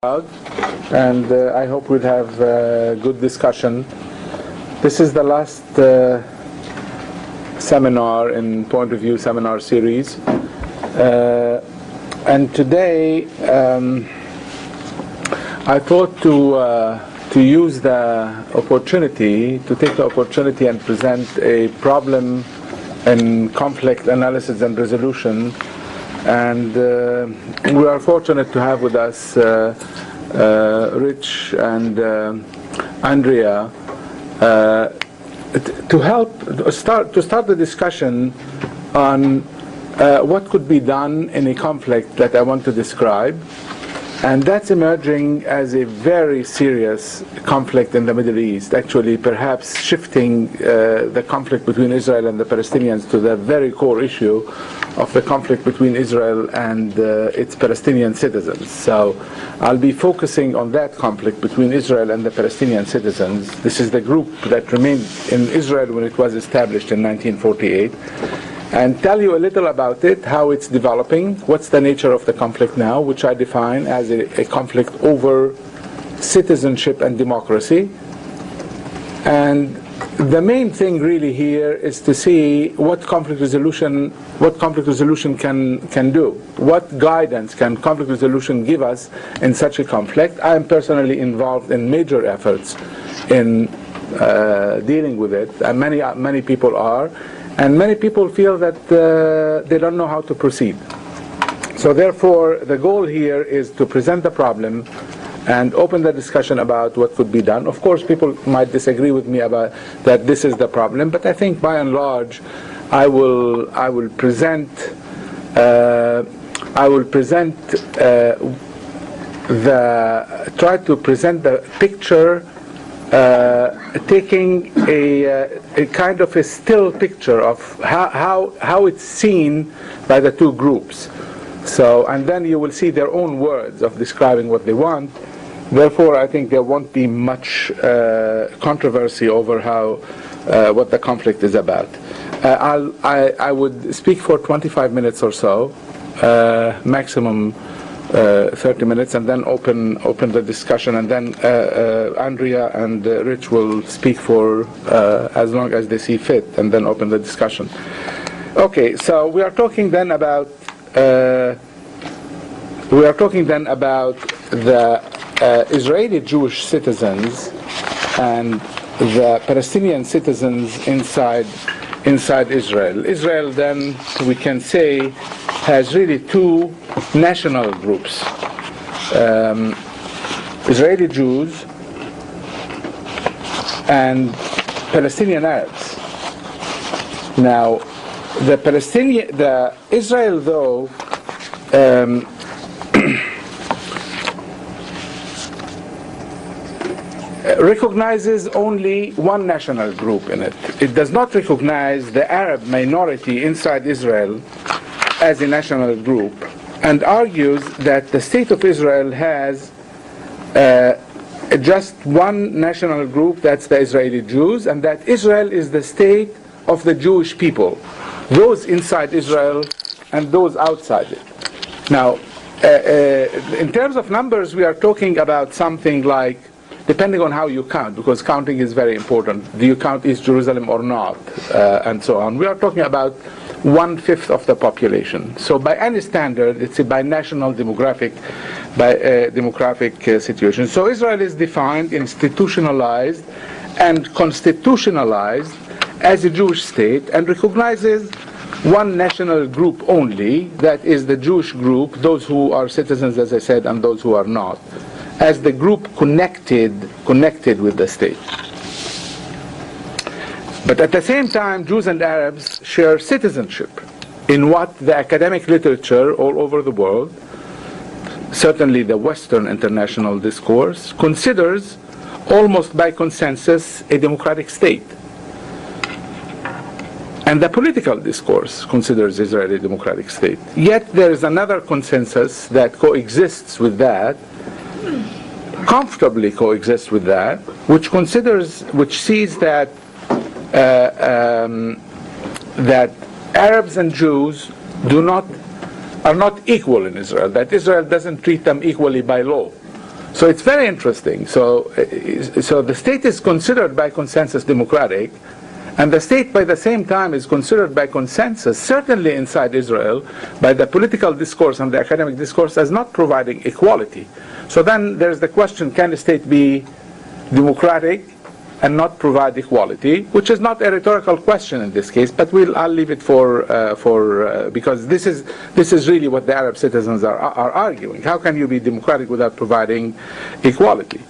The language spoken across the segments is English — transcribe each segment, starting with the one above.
And I hope we'll have a good discussion. This is the last seminar in Point of View seminar series, and today I thought to use the opportunity, to take the opportunity and present a problem in conflict analysis and resolution. And we are fortunate to have with us Rich and Andrea to help start the discussion on what could be done in a conflict that I want to describe, and that's emerging as a very serious conflict in the Middle East, actually perhaps shifting the conflict between Israel and the Palestinians to the very core issue of the conflict between Israel and its Palestinian citizens. So I'll be focusing on that conflict between Israel and the Palestinian citizens. This is the group that remained in Israel when it was established in 1948, and tell you a little about it, how it's developing, what's the nature of the conflict now, which I define as a conflict over citizenship and democracy. And the main thing really here is to see what conflict resolution can do. What guidance can conflict resolution give us in such a conflict? I am personally involved in major efforts in dealing with it, and many people are, and many people feel that they don't know how to proceed. So therefore, the goal here is to present the problem and open the discussion about what could be done. Of course, people might disagree with me about that this is the problem, but I think by and large, I will present try to present the picture, taking a kind of a still picture of how it's seen by the two groups. So, and then you will see their own words of describing what they want. Therefore, I think there won't be much controversy over what the conflict is about. I would speak for 25 minutes or so, maximum 30 minutes, and then open the discussion, and then Andrea and Rich will speak for as long as they see fit, and then open the discussion. Okay, so we are talking then about the Israeli Jewish citizens and the Palestinian citizens inside Israel. Israel, then, we can say, has really two national groups. Israeli Jews and Palestinian Arabs. Now, the Israel, though, recognizes only one national group in it. It does not recognize the Arab minority inside Israel as a national group, and argues that the state of Israel has just one national group, that's the Israeli Jews, and that Israel is the state of the Jewish people, those inside Israel and those outside it. Now, in terms of numbers, we are talking about something like, depending on how you count, because counting is very important. Do you count East Jerusalem or not? And so on. We are talking about 1/5 of the population. So by any standard, it's a binational demographic situation. So Israel is defined, institutionalized, and constitutionalized as a Jewish state, and recognizes one national group only, that is the Jewish group, those who are citizens, as I said, and those who are not, as the group connected with the state. But at the same time, Jews and Arabs share citizenship in what the academic literature all over the world, certainly the Western international discourse, considers almost by consensus a democratic state. And the political discourse considers Israel a democratic state. Yet there is another consensus that coexists with that, comfortably coexists with that, which sees that that Arabs and Jews are not equal in Israel, that Israel doesn't treat them equally by law. So it's very interesting. So the state is considered by consensus democratic, and the state by the same time is considered by consensus, certainly inside Israel, by the political discourse and the academic discourse, as not providing equality. So then there's the question, can the state be democratic and not provide equality, which is not a rhetorical question in this case, but I'll leave it for because this is really what the Arab citizens are arguing. How can you be democratic without providing equality?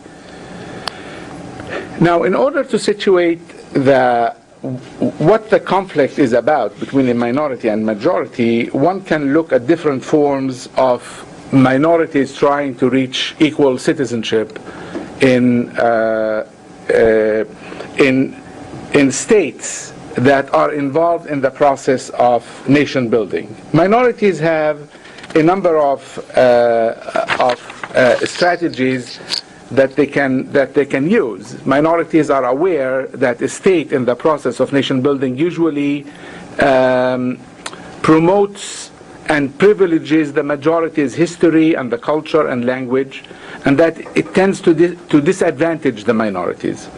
Now, in order to situate what the conflict is about between a minority and majority, one can look at different forms of minorities trying to reach equal citizenship in states that are involved in the process of nation building. Minorities have a number of strategies that they can use. Minorities are aware that a state in the process of nation building usually promotes and privileges the majority's history and the culture and language, and that it tends to disadvantage the minorities.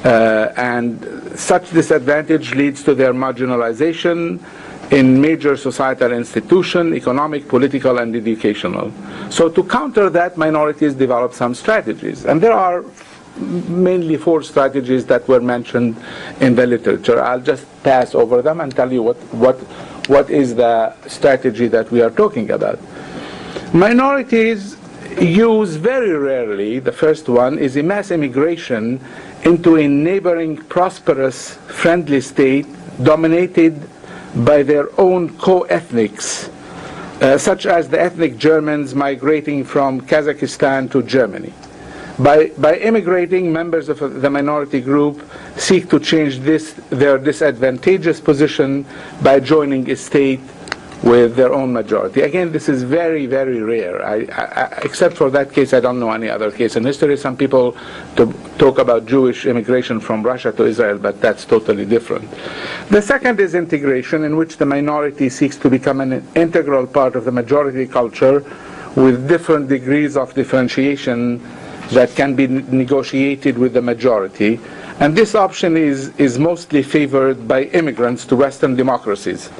And such disadvantage leads to their marginalization in major societal institutions, economic, political, and educational. So to counter that, minorities develop some strategies. And there are mainly 4 strategies that were mentioned in the literature. I'll just pass over them and tell you what is the strategy that we are talking about. Minorities use very rarely, the first one is a mass immigration into a neighboring, prosperous, friendly state dominated by their own co-ethnics, such as the ethnic Germans migrating from Kazakhstan to Germany. By immigrating, members of the minority group seek to change their disadvantageous position by joining a state with their own majority. Again, this is very, very rare. Except for that case, I don't know any other case in history. Some people talk about Jewish immigration from Russia to Israel, but that's totally different. The second is integration, in which the minority seeks to become an integral part of the majority culture with different degrees of differentiation that can be negotiated with the majority. And this option is mostly favored by immigrants to Western democracies,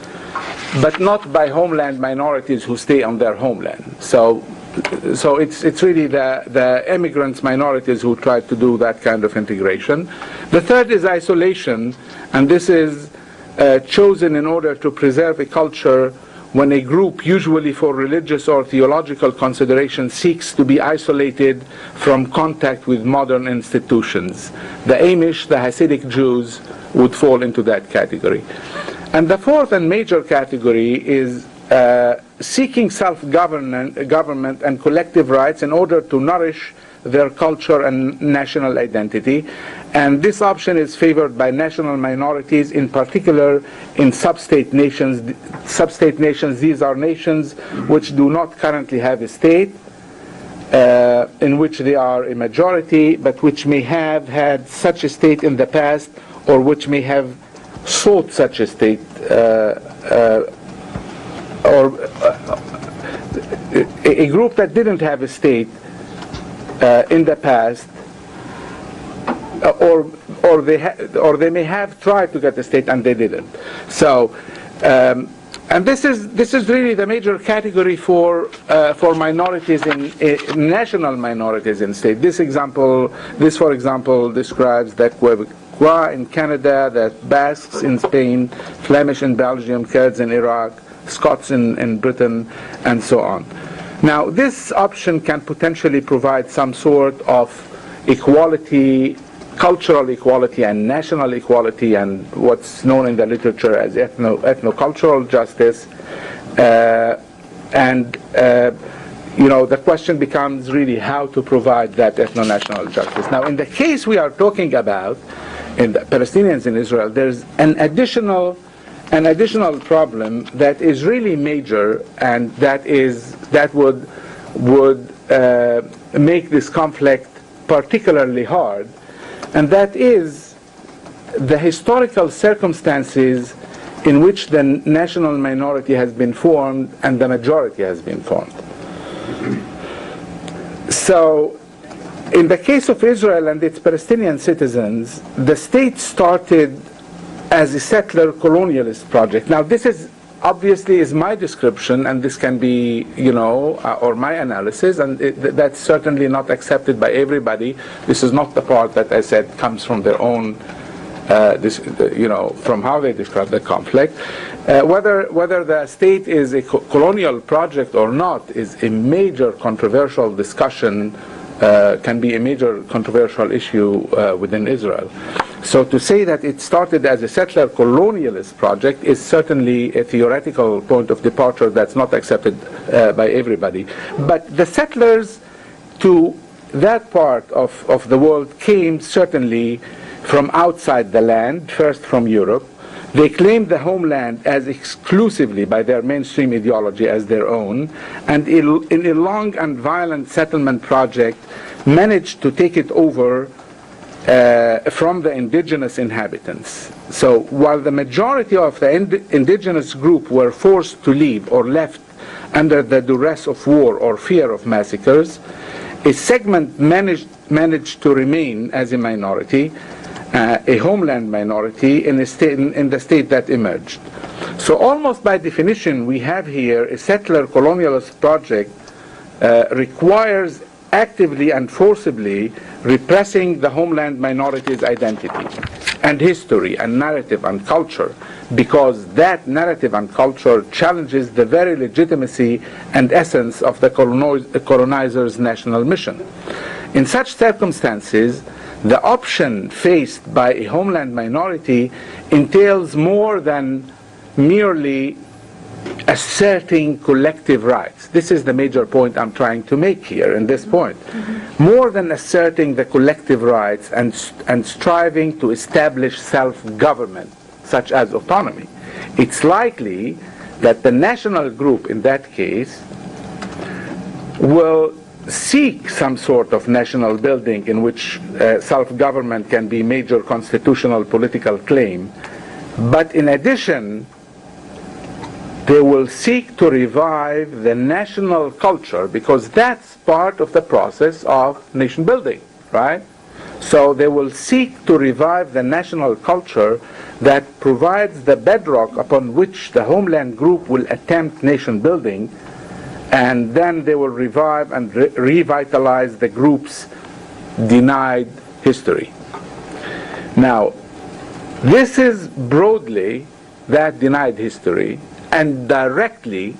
but not by homeland minorities who stay on their homeland. So it's really the immigrants, minorities who try to do that kind of integration. The third is isolation, and this is chosen in order to preserve a culture when a group, usually for religious or theological consideration, seeks to be isolated from contact with modern institutions. The Amish, the Hasidic Jews, would fall into that category. And the fourth and major category is seeking self-government and collective rights in order to nourish their culture and national identity. And this option is favored by national minorities, in particular in sub-state nations. Sub-state nations, these are nations which do not currently have a state, in which they are a majority, but which may have had such a state in the past, or which may have sought such a state, or a group that didn't have a state in the past, or they may have tried to get a state and they didn't. So, and this is really the major category for minorities in national minorities in state. This for example describes the Quebecois in Canada, the Basques in Spain, Flemish in Belgium, Kurds in Iraq, Scots in Britain, and so on. Now, this option can potentially provide some sort of equality, cultural equality and national equality, and what's known in the literature as ethno-cultural justice. The question becomes really how to provide that ethno-national justice. Now, in the case we are talking about, in the Palestinians in Israel, there's an additional problem that is really major, and that would make this conflict particularly hard, and that is the historical circumstances in which the national minority has been formed and the majority has been formed. So In the case of Israel and its Palestinian citizens, the state started as a settler colonialist project. Now, this is obviously is my description, and this can be, or my analysis, and that's certainly not accepted by everybody. This is not the part that I said comes from their own, from how they describe the conflict. Whether the state is a colonial project or not is a major controversial discussion, can be a major controversial issue within Israel. So to say that it started as a settler colonialist project is certainly a theoretical point of departure that's not accepted by everybody. But the settlers to that part of the world came certainly from outside the land, first from Europe. They claimed the homeland as exclusively by their mainstream ideology as their own, and in a long and violent settlement project managed to take it over from the indigenous inhabitants. So while the majority of the indigenous group were forced to leave or left under the duress of war or fear of massacres, a segment managed to remain as a minority, a homeland minority in the state that emerged. So almost by definition, we have here a settler colonialist project requires actively and forcibly repressing the homeland minority's identity and history and narrative and culture, because that narrative and culture challenges the very legitimacy and essence of the colonizer's national mission. In such circumstances, the option faced by a homeland minority entails more than merely asserting collective rights. This is the major point I'm trying to make here in this point. More than asserting the collective rights and striving to establish self-government, such as autonomy. It's likely that the national group in that case will seek some sort of national building in which self-government can be a major constitutional political claim. But in addition, they will seek to revive the national culture, because that's part of the process of nation building, right? So they will seek to revive the national culture that provides the bedrock upon which the homeland group will attempt nation building, and then they will revive and revitalize the group's denied history. Now, this is broadly that denied history, and directly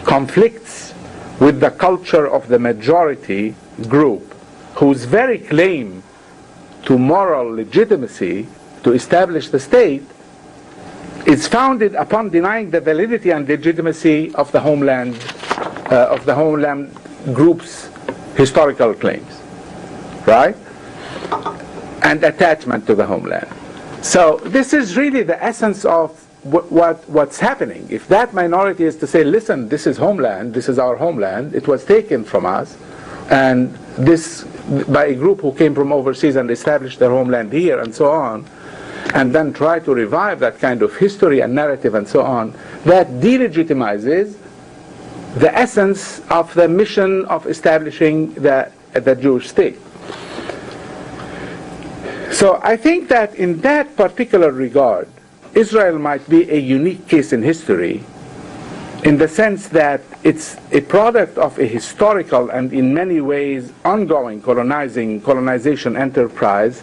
conflicts with the culture of the majority group, whose very claim to moral legitimacy to establish the state is founded upon denying the validity and legitimacy of the homeland group's historical claims, right? And attachment to the homeland. So this is really the essence of what's happening. If that minority is to say, listen, this is homeland, this is our homeland, it was taken from us, and this by a group who came from overseas and established their homeland here and so on, and then try to revive that kind of history and narrative and so on, that delegitimizes the essence of the mission of establishing the Jewish state. So I think that in that particular regard, Israel might be a unique case in history, in the sense that it's a product of a historical and in many ways ongoing colonization enterprise,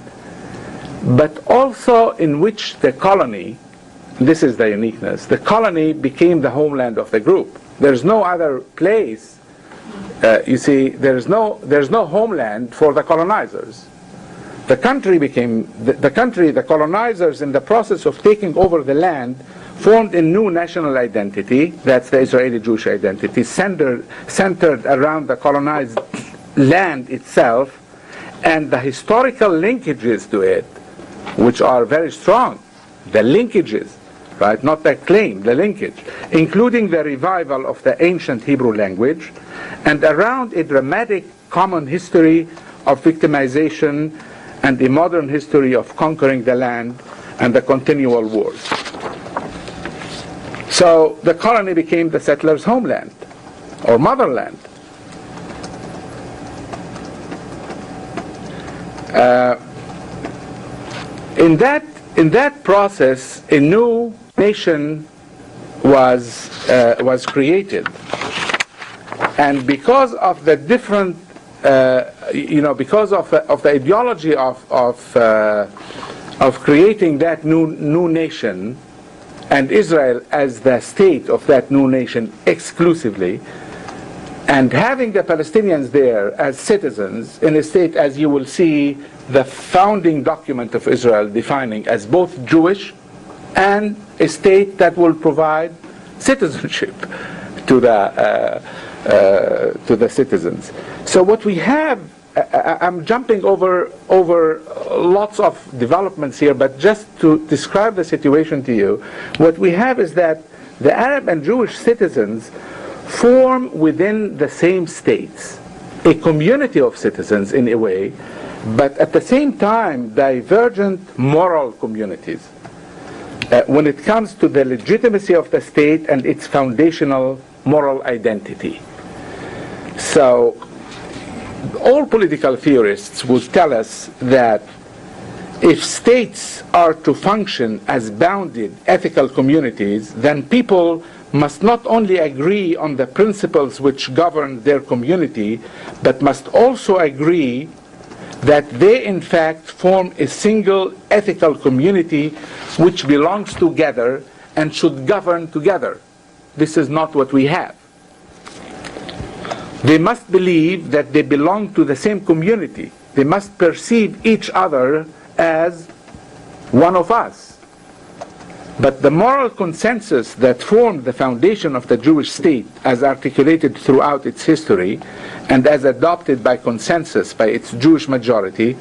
but also in which the colony, this is the uniqueness, the colony became the homeland of the group. There's no other place, you see, there's no homeland for the colonizers. The country became, the colonizers in the process of taking over the land formed a new national identity, that's the Israeli Jewish identity, centered around the colonized land itself and the historical linkages to it, which are very strong. The linkages, right, not the claim, the linkage, including the revival of the ancient Hebrew language, and around a dramatic common history of victimization and a modern history of conquering the land and the continual wars. So the colony became the settler's homeland or motherland. In that process, a new nation was created, and because of the different, because of the ideology of creating that new nation, and Israel as the state of that new nation exclusively, and having the Palestinians there as citizens in a state, as you will see, the founding document of Israel defining as both Jewish and a state that will provide citizenship to the citizens. So what we have, I'm jumping over lots of developments here, but just to describe the situation to you, what we have is that the Arab and Jewish citizens form within the same states a community of citizens in a way, but at the same time divergent moral communities when it comes to the legitimacy of the state and its foundational moral identity. So all political theorists would tell us that if states are to function as bounded ethical communities, then people must not only agree on the principles which govern their community, but must also agree that they in fact form a single ethical community which belongs together and should govern together. This is not what we have. They must believe that they belong to the same community. They must perceive each other as one of us. But the moral consensus that formed the foundation of the Jewish state, as articulated throughout its history and as adopted by consensus by its Jewish majority,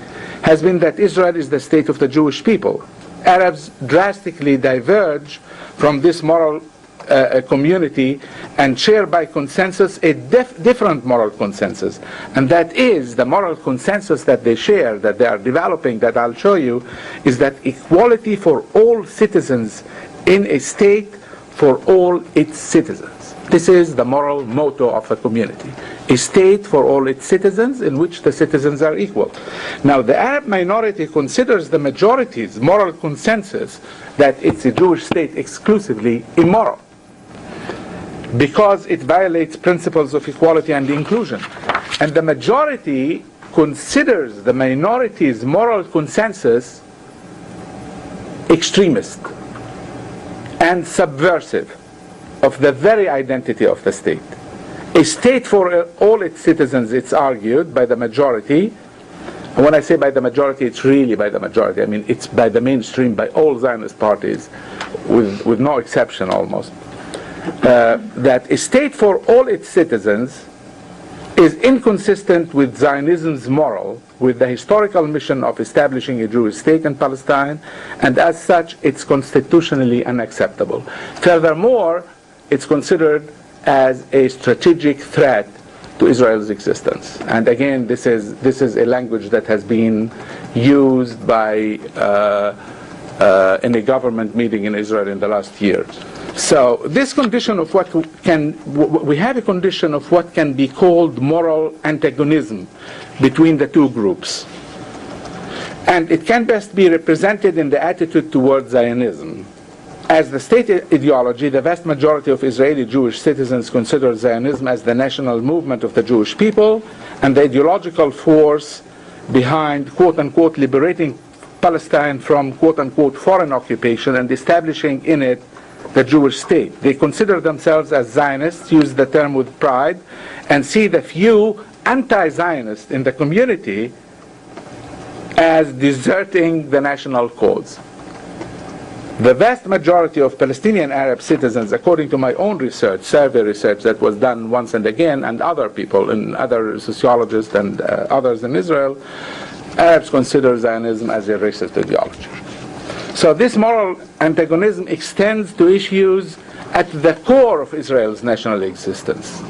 has been that Israel is the state of the Jewish people. Arabs drastically diverge from this moral community and share by consensus a different moral consensus, and that is the moral consensus that they share, that they are developing, that I'll show you, is that equality for all citizens in a state for all its citizens. This is the moral motto of a community, a state for all its citizens in which the citizens are equal. Now the Arab minority considers the majority's moral consensus that it's a Jewish state exclusively immoral, because it violates principles of equality and inclusion. And the majority considers the minority's moral consensus extremist and subversive of the very identity of the state. A state for all its citizens, it's argued by the majority. And when I say by the majority, it's really by the majority. I mean, it's by the mainstream, by all Zionist parties, with no exception almost. That a state for all its citizens is inconsistent with Zionism's moral, with the historical mission of establishing a Jewish state in Palestine, and as such, it's constitutionally unacceptable. Furthermore, it's considered as a strategic threat to Israel's existence. And again, this is a language that has been used by in a government meeting in Israel in the last year. So this condition of we have a condition of what can be called moral antagonism between the two groups. And it can best be represented in the attitude towards Zionism. As the state ideology, the vast majority of Israeli Jewish citizens consider Zionism as the national movement of the Jewish people and the ideological force behind, quote-unquote, liberating Palestine from, quote-unquote, foreign occupation and establishing in it the Jewish state. They consider themselves as Zionists, use the term with pride, and see the few anti-Zionists in the community as deserting the national cause. The vast majority of Palestinian Arab citizens, according to my own research, survey research that was done once and again, and other people, and other sociologists and others in Israel, Arabs consider Zionism as a racist ideology. So this moral antagonism extends to issues at the core of Israel's national existence.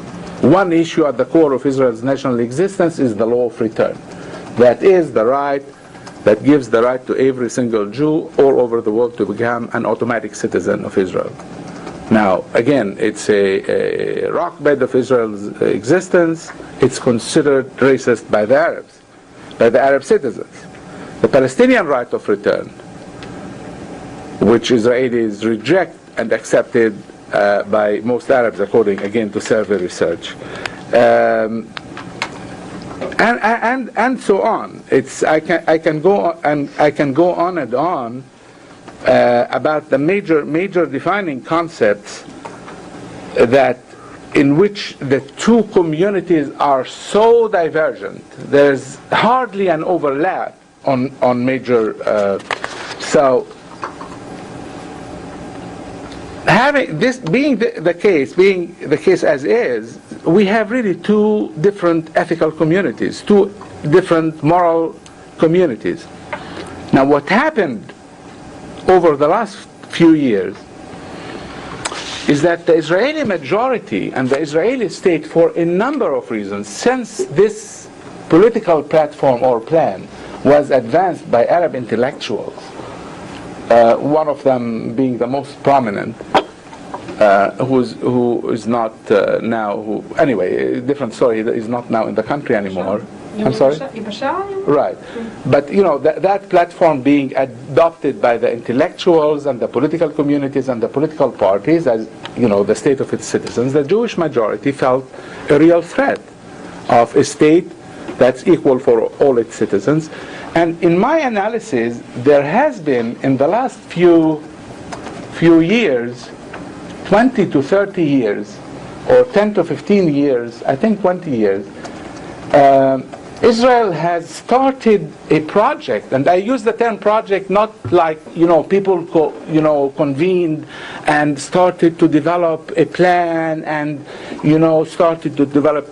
One issue at the core of Israel's national existence is the law of return. That is the right that gives the right to every single Jew all over the world to become an automatic citizen of Israel. Now, again, it's a rockbed of Israel's existence. It's considered racist by the Arabs, by the Arab citizens. The Palestinian right of return, which Israelis reject and accepted by most Arabs, according again to survey research, and so on. I can go on and on about the major defining concepts that in which the two communities are so divergent. There's hardly an overlap on major. So having this being the case as is, we have really two different ethical communities, two different moral communities. Now, what happened over the last few years is that the Israeli majority and the Israeli state, for a number of reasons, since this political platform or plan was advanced by Arab intellectuals, one of them being the most prominent, who is not now, anyway, different story, is not now in the country anymore. I'm sorry? Right. But, that platform being adopted by the intellectuals and the political communities and the political parties as, the state of its citizens, the Jewish majority felt a real threat of a state that's equal for all its citizens. And in my analysis, there has been, in the last few years, 20 to 30 years, or 10 to 15 years, I think 20 years, Israel has started a project, and I use the term project not like, people convened and started to develop a plan and, started to develop.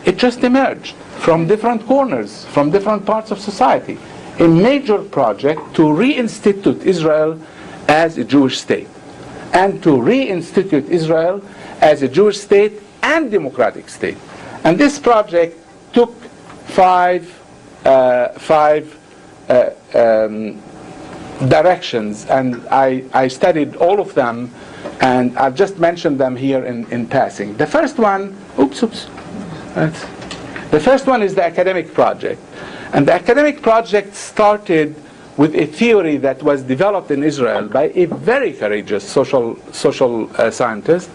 It just emerged from different corners, from different parts of society. A major project to reinstitute Israel as a Jewish state, and to reinstitute Israel as a Jewish state and democratic state. And this project took five directions, and I studied all of them, and I've just mentioned them here in passing. The first one, the first one is the academic project. And the academic project started with a theory that was developed in Israel by a very courageous social scientist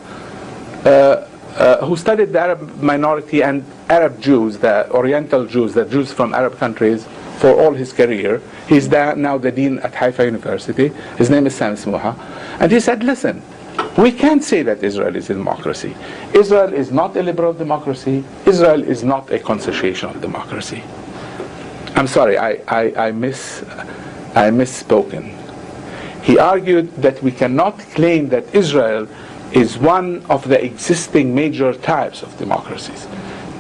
who studied the Arab minority and Arab Jews, the Oriental Jews, the Jews from Arab countries, for all his career. He's now the dean at Haifa University. His name is Sam Smuha. And he said, listen, we can't say that Israel is a democracy. Israel is not a liberal democracy. Israel is not a constitutional democracy. I'm sorry, I misspoken. He argued that we cannot claim that Israel is one of the existing major types of democracies,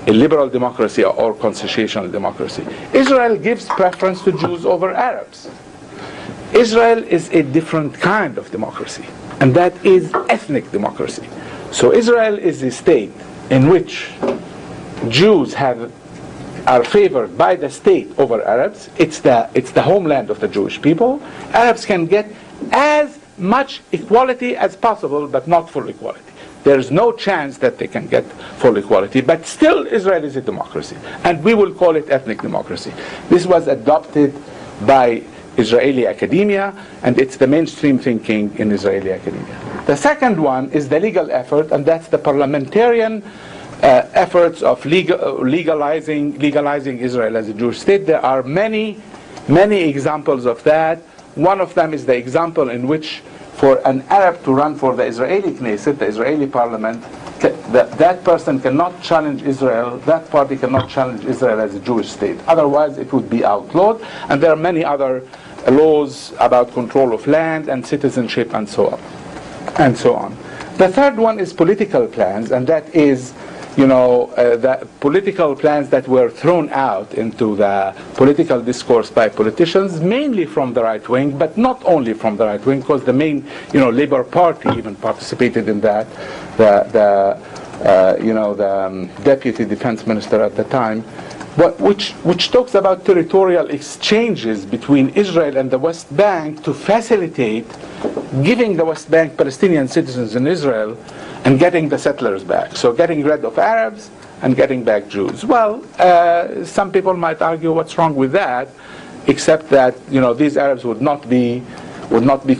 a liberal democracy or constitutional democracy. Israel gives preference to Jews over Arabs. Israel is a different kind of democracy, and that is ethnic democracy. So Israel is a state in which Jews are favored by the state over Arabs. It's the homeland of the Jewish people. Arabs can get as much equality as possible, but not full equality. There's no chance that they can get full equality, but still Israel is a democracy, and we will call it ethnic democracy. This was adopted by Israeli academia, and it's the mainstream thinking in Israeli academia. The second one is the legal effort, and that's the parliamentarian efforts of legalizing Israel as a Jewish state. There are many examples of that. One of them is the example in which, for an Arab to run for the Israeli Knesset, the Israeli parliament, that person cannot challenge Israel, that party cannot challenge Israel as a Jewish state. Otherwise, it would be outlawed. And there are many other laws about control of land and citizenship and so on. The third one is political plans, and that is the political plans that were thrown out into the political discourse by politicians, mainly from the right wing, but not only from the right wing, because the main, Labour Party even participated in that. The deputy defense minister at the time, which talks about territorial exchanges between Israel and the West Bank to facilitate giving the West Bank Palestinian citizens in Israel and getting the settlers back. So getting rid of Arabs and getting back Jews. Well, some people might argue what's wrong with that. except that these Arabs would not be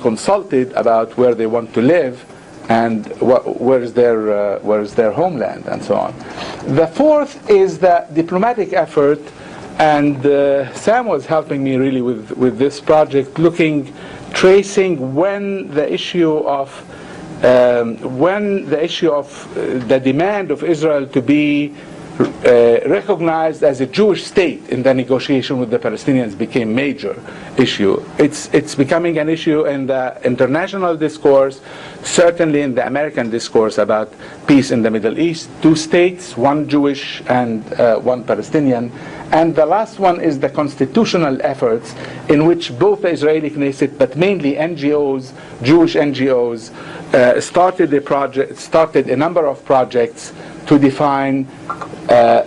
consulted about where they want to live and where is their homeland and so on. The fourth is the diplomatic effort, and Sam was helping me really with this project, tracing when the issue of the demand of Israel to be recognized as a Jewish state in the negotiation with the Palestinians became major issue. It's becoming an issue in the international discourse, certainly in the American discourse about peace in the Middle East. 2 states, 1 Jewish and 1 Palestinian. And the last one is the constitutional efforts in which both the Israeli Knesset, but mainly NGOs, Jewish NGOs, started a number of projects to define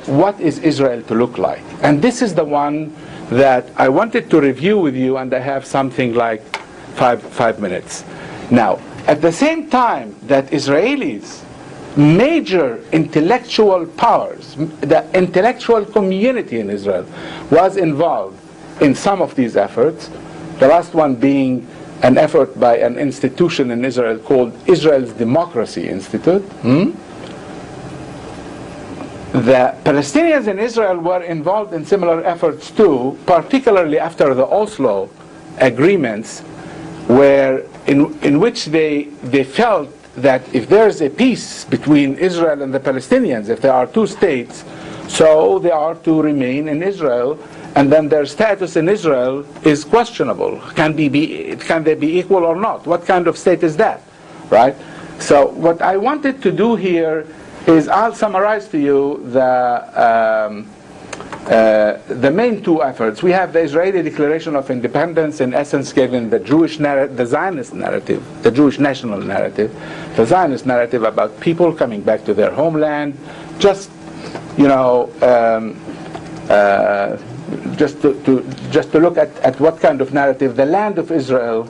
what is Israel to look like. And this is the one that I wanted to review with you, and I have something like five minutes. Now, at the same time that Israelis, major intellectual powers, the intellectual community in Israel was involved in some of these efforts, the last one being an effort by an institution in Israel called Israel's Democracy Institute. The Palestinians in Israel were involved in similar efforts too, particularly after the Oslo agreements, where in which they felt that if there is a peace between Israel and the Palestinians, if there are 2 states, so they are to remain in Israel, and then their status in Israel is questionable. Can they be equal or not? What kind of state is that, right? So what I wanted to do here is I'll summarize to you the main 2 efforts. We have the Israeli Declaration of Independence, in essence given the Jewish narrative, the Zionist narrative, the Jewish national narrative, the Zionist narrative about people coming back to their homeland, just to look at what kind of narrative the land of Israel,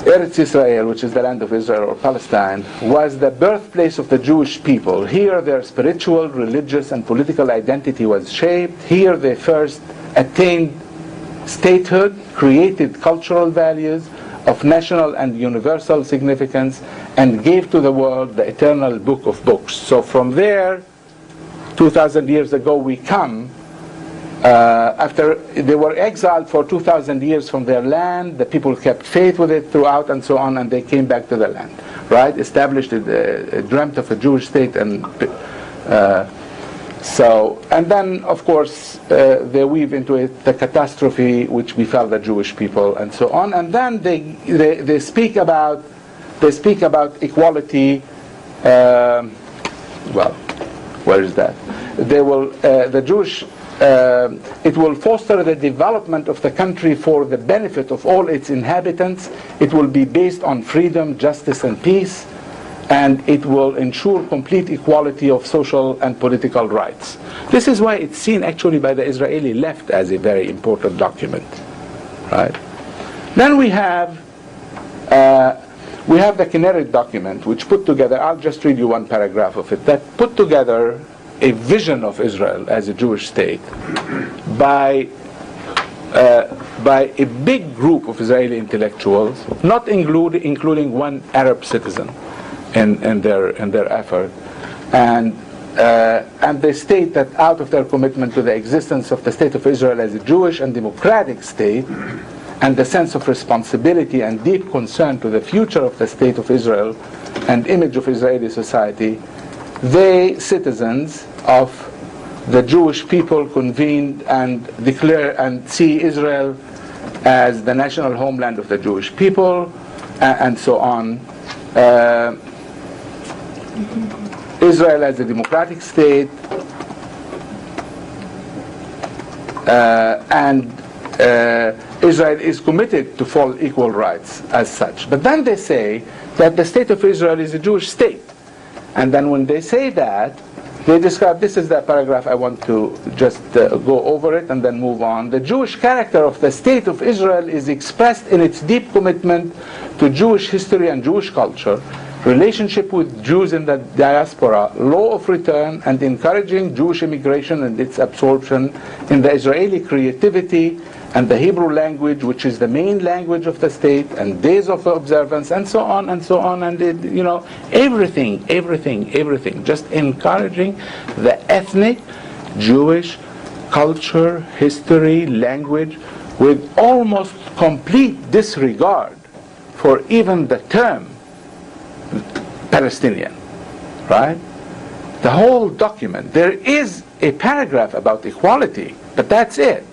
Eretz Israel, which is the land of Israel or Palestine, was the birthplace of the Jewish people. Here their spiritual, religious, and political identity was shaped. Here they first attained statehood, created cultural values of national and universal significance, and gave to the world the eternal book of books. So from there, 2,000 years ago, we come. After they were exiled for 2,000 years from their land, the people kept faith with it throughout and so on, and they came back to the land, right? Established, dreamt of a Jewish state, and and then of course they weave into it the catastrophe which befell the Jewish people and so on, and then they speak about equality. Well, where is that? They will the Jewish. It will foster the development of the country for the benefit of all its inhabitants. It will be based on freedom, justice, and peace, and it will ensure complete equality of social and political rights. This is why it's seen actually by the Israeli left as a very important document, right? Then we have the Kinneret document, which put together, I'll just read you one paragraph of it, that put together a vision of Israel as a Jewish state by a big group of Israeli intellectuals, not including one Arab citizen in their effort, and they state that out of their commitment to the existence of the state of Israel as a Jewish and democratic state, and the sense of responsibility and deep concern to the future of the state of Israel and image of Israeli society, they, citizens of the Jewish people, convened and declare and see Israel as the national homeland of the Jewish people, and so on. Israel as a democratic state, and Israel is committed to full equal rights as such. But then they say that the state of Israel is a Jewish state. And then when they say that, they describe, this is the paragraph I want to just go over it and then move on. The Jewish character of the state of Israel is expressed in its deep commitment to Jewish history and Jewish culture, relationship with Jews in the diaspora, law of return, and encouraging Jewish immigration and its absorption in the Israeli creativity and the Hebrew language, which is the main language of the state, and days of observance, and so on, and so on, and everything, just encouraging the ethnic Jewish culture, history, language, with almost complete disregard for even the term Palestinian, right? The whole document, there is a paragraph about equality, but that's it.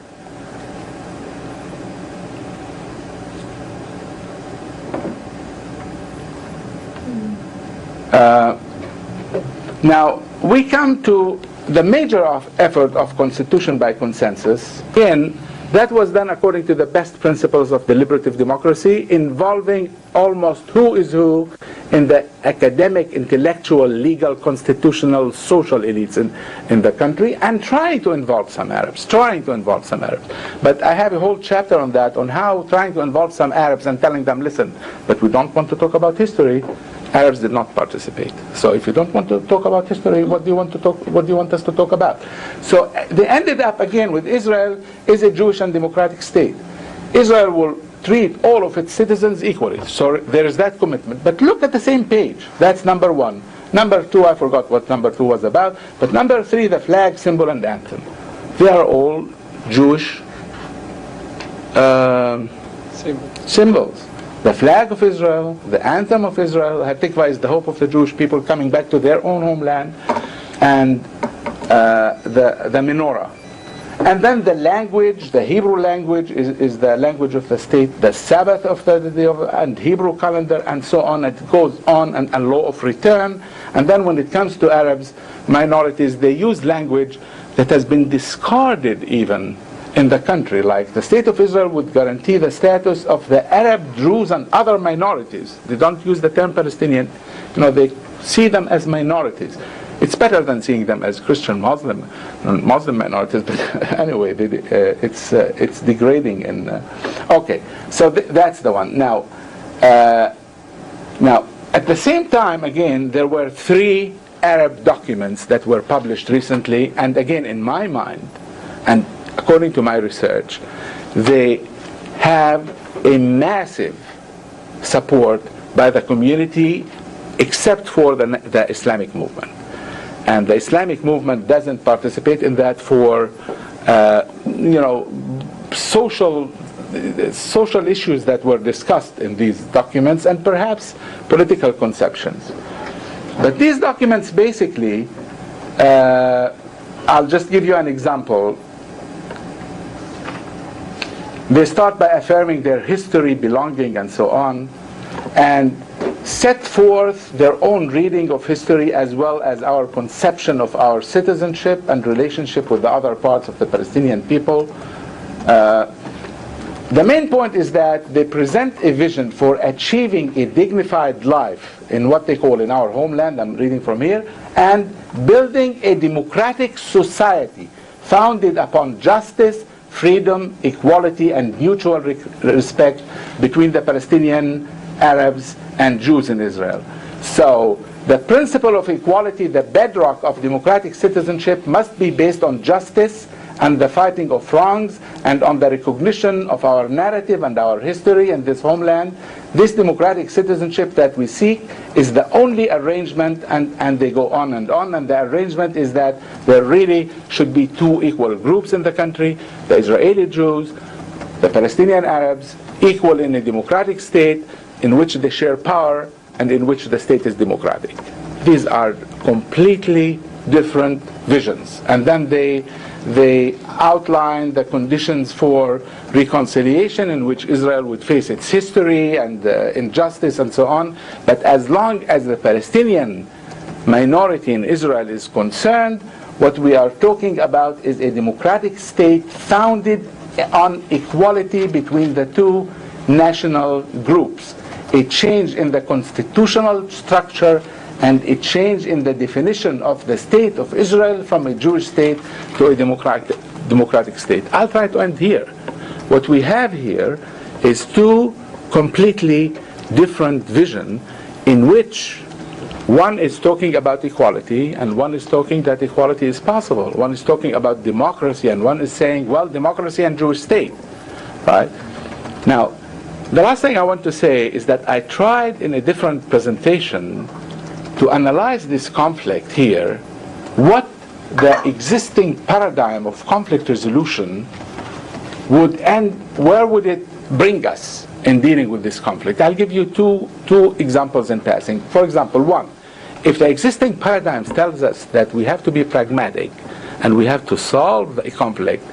Now, we come to the major effort of constitution by consensus. Again, that was done according to the best principles of deliberative democracy, involving almost who is who in the academic, intellectual, legal, constitutional, social elites in the country, and trying to involve some Arabs. But I have a whole chapter on that, on how trying to involve some Arabs and telling them, listen, but we don't want to talk about history. Arabs did not participate. So if you don't want to talk about history, what do you want us to talk about? So they ended up again with Israel is a Jewish and democratic state. Israel will treat all of its citizens equally. So there is that commitment. But look at the same page. That's number one. Number two, I forgot what number two was about. But number three, the flag, symbol, and anthem. They are all Jewish symbols. The flag of Israel, the anthem of Israel, Hatikva is the hope of the Jewish people coming back to their own homeland, and the menorah. And then the language, the Hebrew language is the language of the state, the Sabbath of and Hebrew calendar, and so on. It goes on, and law of return. And then when it comes to Arabs, minorities, they use language that has been discarded even in the country. Like the state of Israel would guarantee the status of the Arab Jews and other minorities. They don't use the term Palestinian. They see them as minorities. It's better than seeing them as Christian, Muslim minorities. But anyway, it's degrading. Okay, so that's the one. Now, at the same time, again, there were 3 Arab documents that were published recently, and again, in my mind, and according to my research, they have a massive support by the community, except for the Islamic movement. And the Islamic movement doesn't participate in that for, social issues that were discussed in these documents, and perhaps political conceptions. But these documents basically, I'll just give you an example. They start by affirming their history, belonging, and so on, and set forth their own reading of history as well as our conception of our citizenship and relationship with the other parts of the Palestinian people. The main point is that they present a vision for achieving a dignified life in what they call in our homeland, I'm reading from here, and building a democratic society founded upon justice, freedom, equality, and mutual respect between the Palestinian Arabs and Jews in Israel. So the principle of equality, the bedrock of democratic citizenship, must be based on justice and the fighting of wrongs, and on the recognition of our narrative and our history in this homeland. This democratic citizenship that we seek is the only arrangement, and they go on, and the arrangement is that there really should be 2 equal groups in the country, the Israeli Jews, the Palestinian Arabs, equal in a democratic state in which they share power and in which the state is democratic. These are completely different visions. And then they outline the conditions for reconciliation in which Israel would face its history and injustice and so on. But as long as the Palestinian minority in Israel is concerned, what we are talking about is a democratic state founded on equality between the 2 national groups, a change in the constitutional structure, and a change in the definition of the state of Israel from a Jewish state to a democratic state. I'll try to end here. What we have here is 2 completely different visions in which One is talking about equality, and one is talking that equality is possible. One is talking about democracy, and one is saying, well, democracy and Jewish state, right? Now, the last thing I want to say is that I tried in a different presentation to analyze this conflict here, what the existing paradigm of conflict resolution would end, where would it bring us in dealing with this conflict. I'll give you two examples in passing. For example, one, if the existing paradigm tells us that we have to be pragmatic and we have to solve a conflict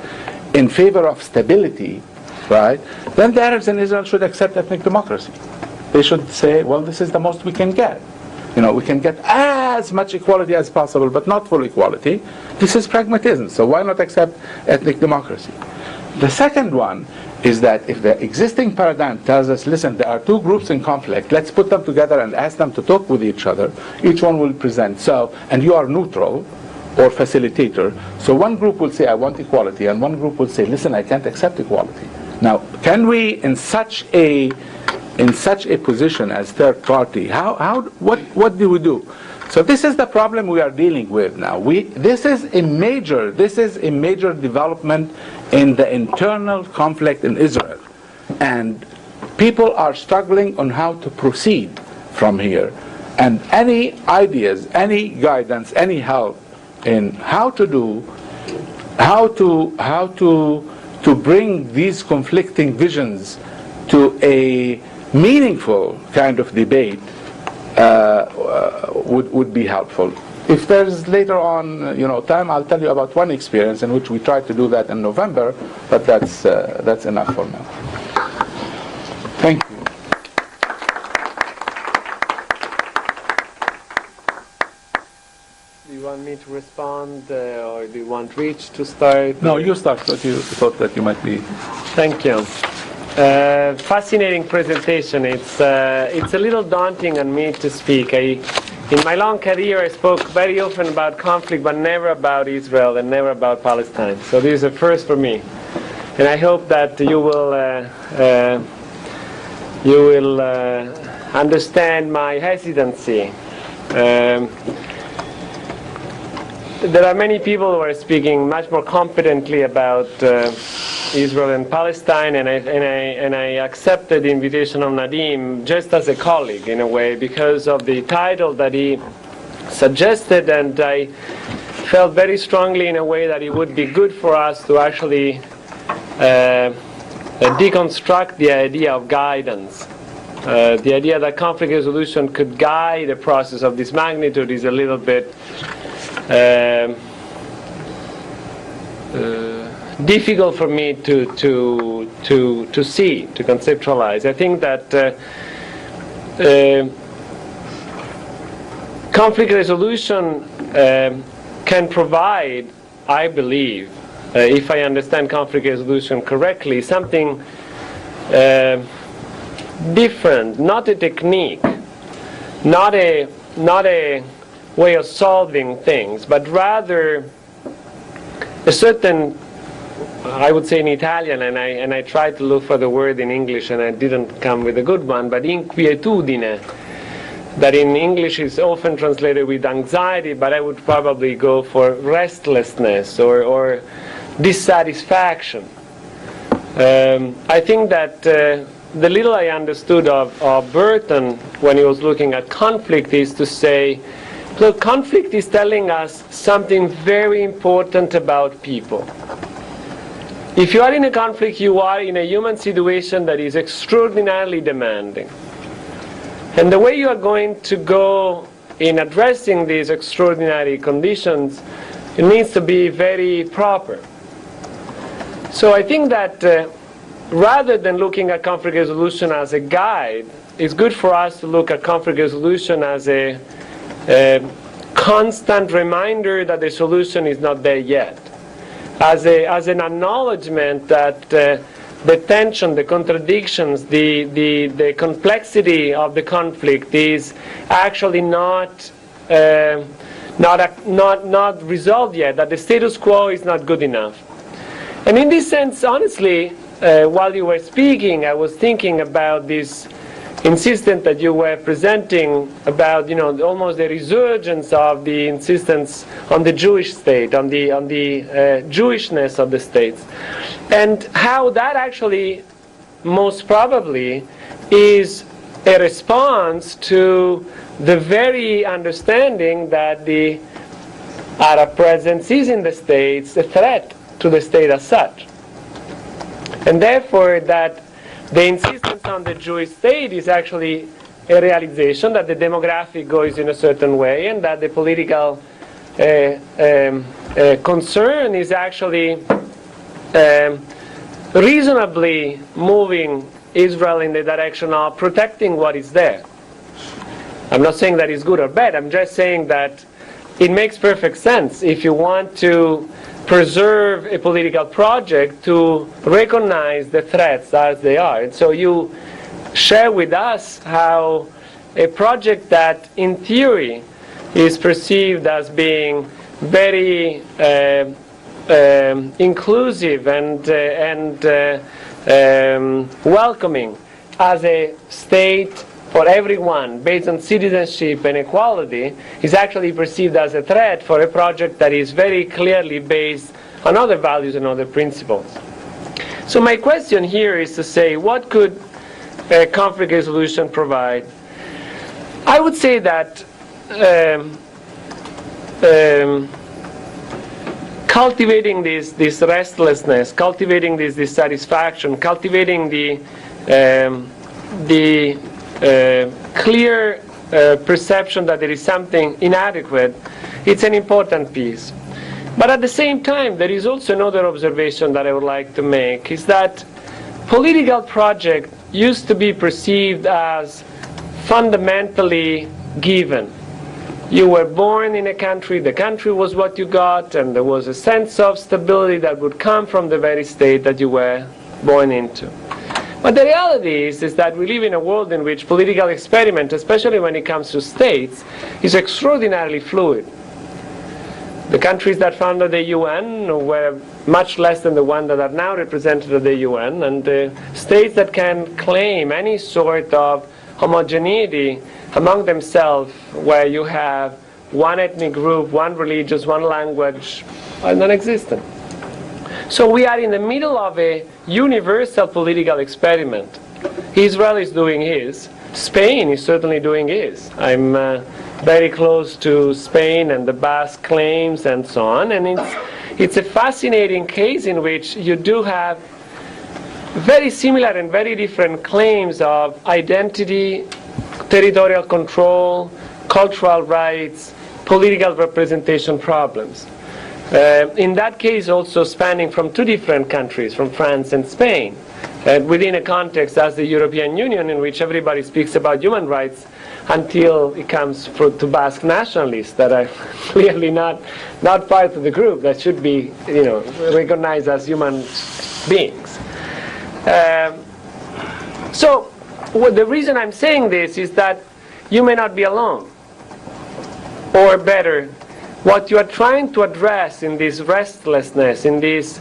in favor of stability, right, then the Arabs in Israel should accept ethnic democracy. They should say, well, this is the most we can get. You know, we can get as much equality as possible, but not full equality. This is pragmatism, so why not accept ethnic democracy? The second one is that if the existing paradigm tells us, listen, there are two groups in conflict, let's put them together and ask them to talk with each other. Each one will present, so, and you are neutral or facilitator. So one group will say, I want equality, and one group will say, listen, I can't accept equality. Now, can we, in such a position as third party, what do we do? So this is the problem we are dealing with now. This is a major development in the internal conflict in Israel, and people are struggling on how to proceed from here. And any ideas, any guidance, any help in how to bring these conflicting visions to a meaningful kind of debate would be helpful. If there's later on, time, I'll tell you about one experience in which we tried to do that in November, but that's enough for now. Thank you. Do you want me to respond, or do you want Rich to start? No, you start. What you thought that you might be. Thank you. Fascinating presentation. It's a little daunting on me to speak. In my long career, I spoke very often about conflict, but never about Israel and never about Palestine. So this is a first for me, and I hope that you will understand my hesitancy. There are many people who are speaking much more competently about Israel and Palestine, and I accepted the invitation of Nadim just as a colleague in a way because of the title that he suggested, and I felt very strongly in a way that it would be good for us to actually deconstruct the idea of guidance. The idea that conflict resolution could guide a process of this magnitude is a little bit difficult for me to see, to conceptualize. I think that conflict resolution can provide, I believe, if I understand conflict resolution correctly, something different, not a technique, not a way of solving things, but rather a certain, I would say in Italian, and I tried to look for the word in English and I didn't come with a good one, but inquietudine, that in English is often translated with anxiety, but I would probably go for restlessness or dissatisfaction. I think that the little I understood of Burton when he was looking at conflict is to say, look, conflict is telling us something very important about people. If you are in a conflict, you are in a human situation that is extraordinarily demanding. And the way you are going to go in addressing these extraordinary conditions, it needs to be very proper. So I think that rather than looking at conflict resolution as a guide, it's good for us to look at conflict resolution as a constant reminder that the solution is not there yet. As an acknowledgement that the tension, the contradictions, the complexity of the conflict is actually not resolved yet, that the status quo is not good enough. And in this sense, honestly, while you were speaking, I was thinking about this insistence that you were presenting about, almost the resurgence of the insistence on the Jewish state, on the Jewishness of the states, and how that actually most probably is a response to the very understanding that the Arab presence is in the states a threat to the state as such. And therefore that the insistence on the Jewish state is actually a realization that the demographic goes in a certain way, and that the political concern is actually reasonably moving Israel in the direction of protecting what is there. I'm not saying that it's good or bad, I'm just saying that it makes perfect sense if you want to preserve a political project to recognize the threats as they are. And so you share with us how a project that in theory is perceived as being very inclusive and welcoming as a state for everyone based on citizenship and equality is actually perceived as a threat for a project that is very clearly based on other values and other principles. So my question here is to say, what could a conflict resolution provide? I would say that cultivating this restlessness, cultivating this dissatisfaction, cultivating the clear perception that there is something inadequate, it's an important piece. But at the same time, there is also another observation that I would like to make, is that political project used to be perceived as fundamentally given. You were born in a country, the country was what you got, and there was a sense of stability that would come from the very state that you were born into. But the reality is that we live in a world in which political experiment, especially when it comes to states, is extraordinarily fluid. The countries that founded the UN were much less than the ones that are now represented at the UN, and the states that can claim any sort of homogeneity among themselves, where you have one ethnic group, one religious, one language, are non-existent. So we are in the middle of a universal political experiment. Israel is doing his. Spain is certainly doing his. I'm very close to Spain and the Basque claims and so on. And it's a fascinating case in which you do have very similar and very different claims of identity, territorial control, cultural rights, political representation problems. In that case also spanning from two different countries, from France and Spain, within a context as the European Union, in which everybody speaks about human rights until it comes to Basque nationalists that are clearly not part of the group, that should be recognized as human beings. So the reason I'm saying this is that you may not be alone. Or better, what you are trying to address in this restlessness, in this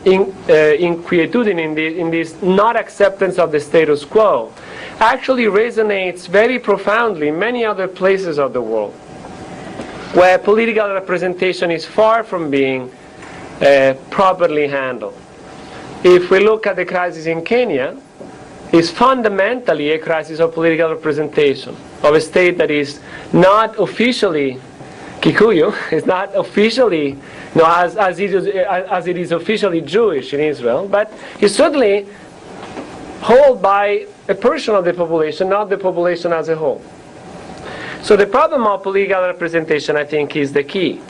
inquietude, in this not acceptance of the status quo, actually resonates very profoundly in many other places of the world, where political representation is far from being properly handled. If we look at the crisis in Kenya, it's fundamentally a crisis of political representation of a state that is not officially Kikuyu, is not officially, as it is officially Jewish in Israel, but is certainly held by a portion of the population, not the population as a whole. So the problem of political representation, I think, is the key.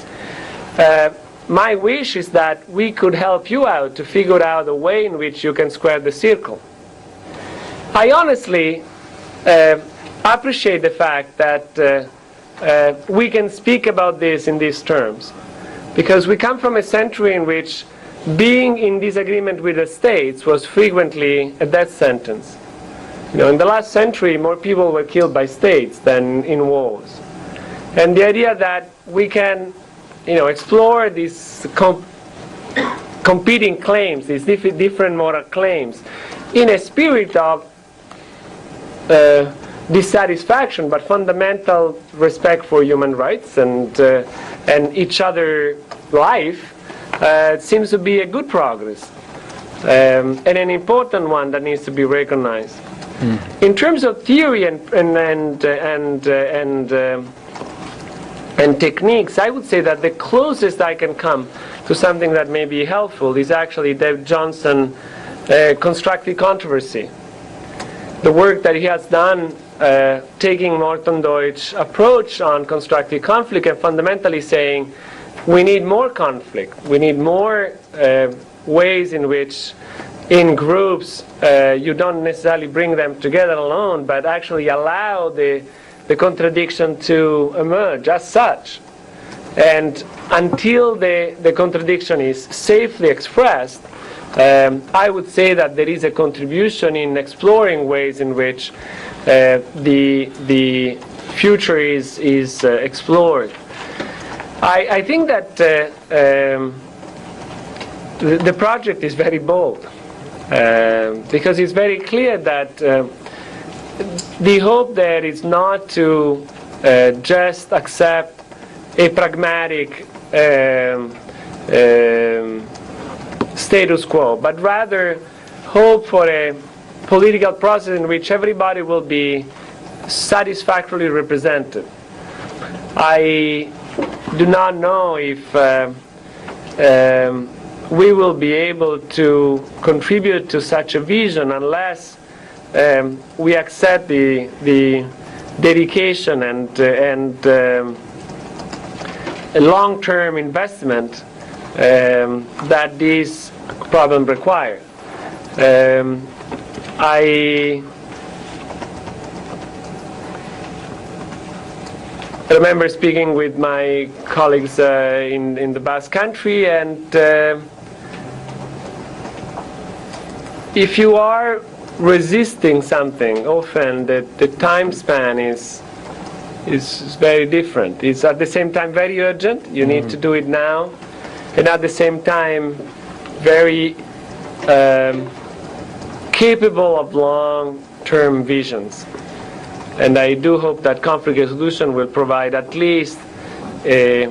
My wish is that we could help you out to figure out a way in which you can square the circle. I honestly appreciate the fact that we can speak about this in these terms, because we come from a century in which being in disagreement with the states was frequently a death sentence. In the last century, more people were killed by states than in wars. And the idea that we can explore these competing claims, these different moral claims, in a spirit of dissatisfaction, but fundamental respect for human rights and each other life, seems to be a good progress, and an important one that needs to be recognized. In terms of theory and techniques, I would say that the closest I can come to something that may be helpful is actually Dave Johnson, constructive controversy. The work that he has done, taking Morton Deutsch's approach on constructive conflict and fundamentally saying we need more conflict, we need more ways in which in groups you don't necessarily bring them together alone, but actually allow the contradiction to emerge as such. And until the contradiction is safely expressed, I would say that there is a contribution in exploring ways in which the future is explored. I think that the project is very bold, because it's very clear that the hope there is not to just accept a pragmatic status quo, but rather hope for a political process in which everybody will be satisfactorily represented. I do not know if we will be able to contribute to such a vision unless we accept the dedication and a long-term investment that this problem requires. I remember speaking with my colleagues in the Basque Country, and if you are resisting something, often the time span is very different. It's at the same time very urgent, you need to do it now, and at the same time very capable of long-term visions. And I do hope that conflict resolution will provide at least a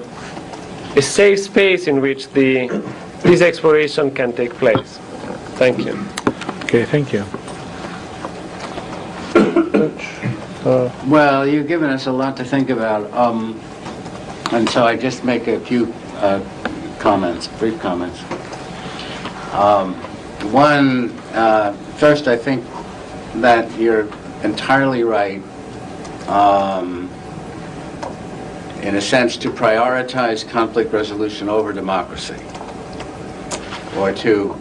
safe space in which this exploration can take place. Thank you. Okay, thank you. Well, you've given us a lot to think about, and so I just make a few comments, brief comments. One, first, I think that you're entirely right, in a sense, to prioritize conflict resolution over democracy, or to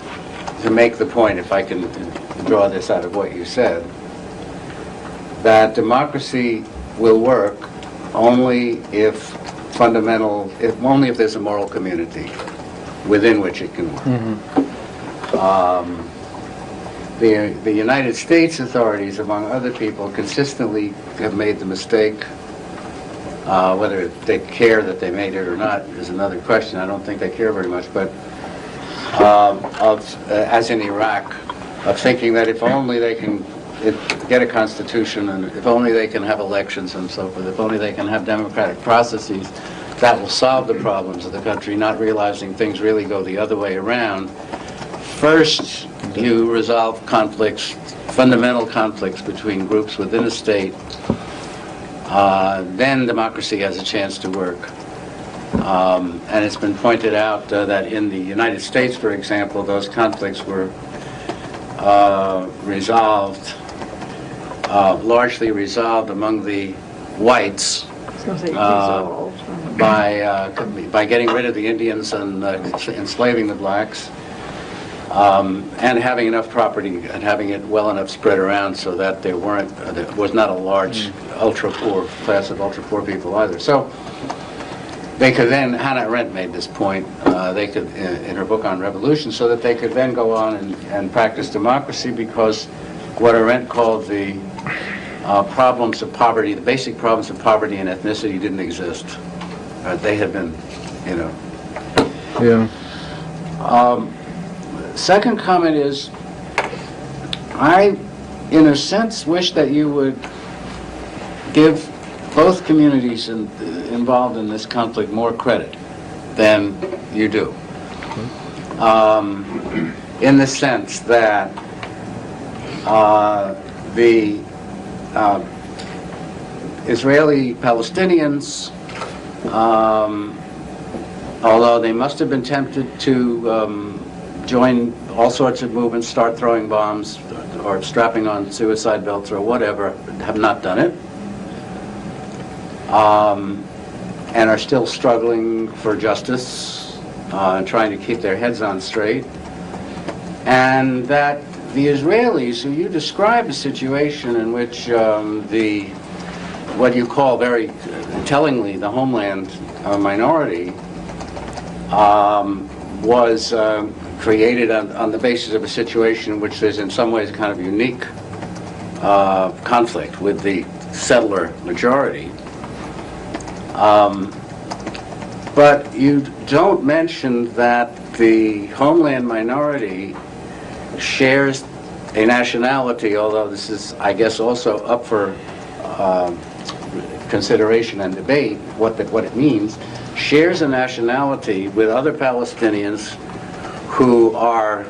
make the point, if I can draw this out of what you said, that democracy will work only if only if there's a moral community within which it can work. The United States authorities, among other people, consistently have made the mistake, whether they care that they made it or not is another question. I don't think they care very much, but as in Iraq, of thinking that if only they can get a constitution, and if only they can have elections and so forth, if only they can have democratic processes, that will solve the problems of the country, not realizing things really go the other way around. First, you resolve conflicts, fundamental conflicts between groups within a state, then democracy has a chance to work. And it's been pointed out that in the United States, for example, those conflicts were largely resolved among the whites by getting rid of the Indians and enslaving the blacks, and having enough property and having it well enough spread around so that there was not a large ultra-poor class of ultra-poor people either. So they could then, Hannah Arendt made this point, they could, in her book on revolution, so that they could then go on and practice democracy, because what Arendt called the problems of poverty, the basic problems of poverty and ethnicity didn't exist. They had been, Yeah. Second comment is, I, in a sense, wish that you would give both communities involved in this conflict more credit than you do. In the sense that the Israeli Palestinians, although they must have been tempted to join all sorts of movements, start throwing bombs or strapping on suicide belts or whatever, have not done it, and are still struggling for justice, trying to keep their heads on straight, and that the Israelis, who you describe a situation in which what you call very tellingly the homeland minority was created on the basis of a situation in which there's in some ways kind of unique conflict with the settler majority. But you don't mention that the homeland minority shares a nationality, although this is, I guess, also up for consideration and debate, what it means, shares a nationality with other Palestinians who are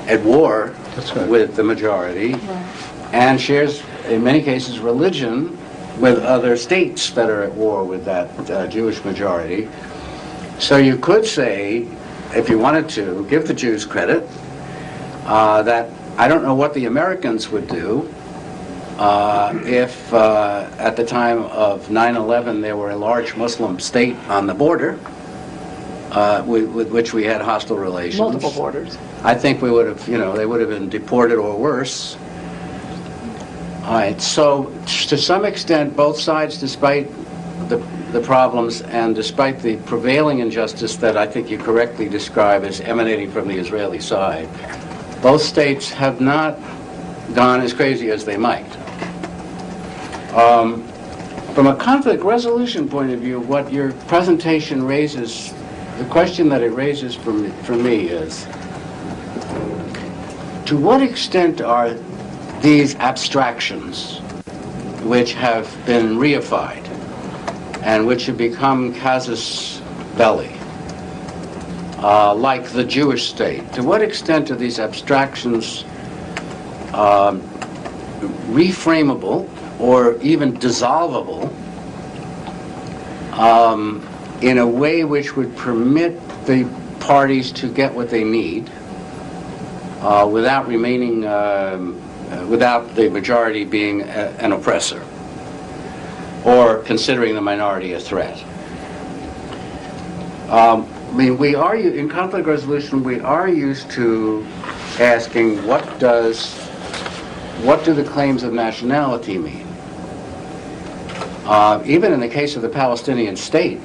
at war with the majority, and shares, in many cases, religion with other states that are at war with that Jewish majority. So you could say, if you wanted to, give the Jews credit, that I don't know what the Americans would do if at the time of 9/11 there were a large Muslim state on the border with which we had hostile relations. Multiple borders. I think we would have, they would have been deported or worse. All right, so to some extent, both sides, despite the problems and despite the prevailing injustice that I think you correctly describe as emanating from the Israeli side, both states have not gone as crazy as they might. From a conflict resolution point of view, what your presentation raises, the question that it raises for me is, to what extent are these abstractions, which have been reified and which have become casus belli, like the Jewish state, to what extent are these abstractions reframable or even dissolvable in a way which would permit the parties to get what they need without remaining, without the majority being an oppressor or considering the minority a threat? I mean, we are, in conflict resolution, we are used to asking what do the claims of nationality mean? Even in the case of the Palestinian state,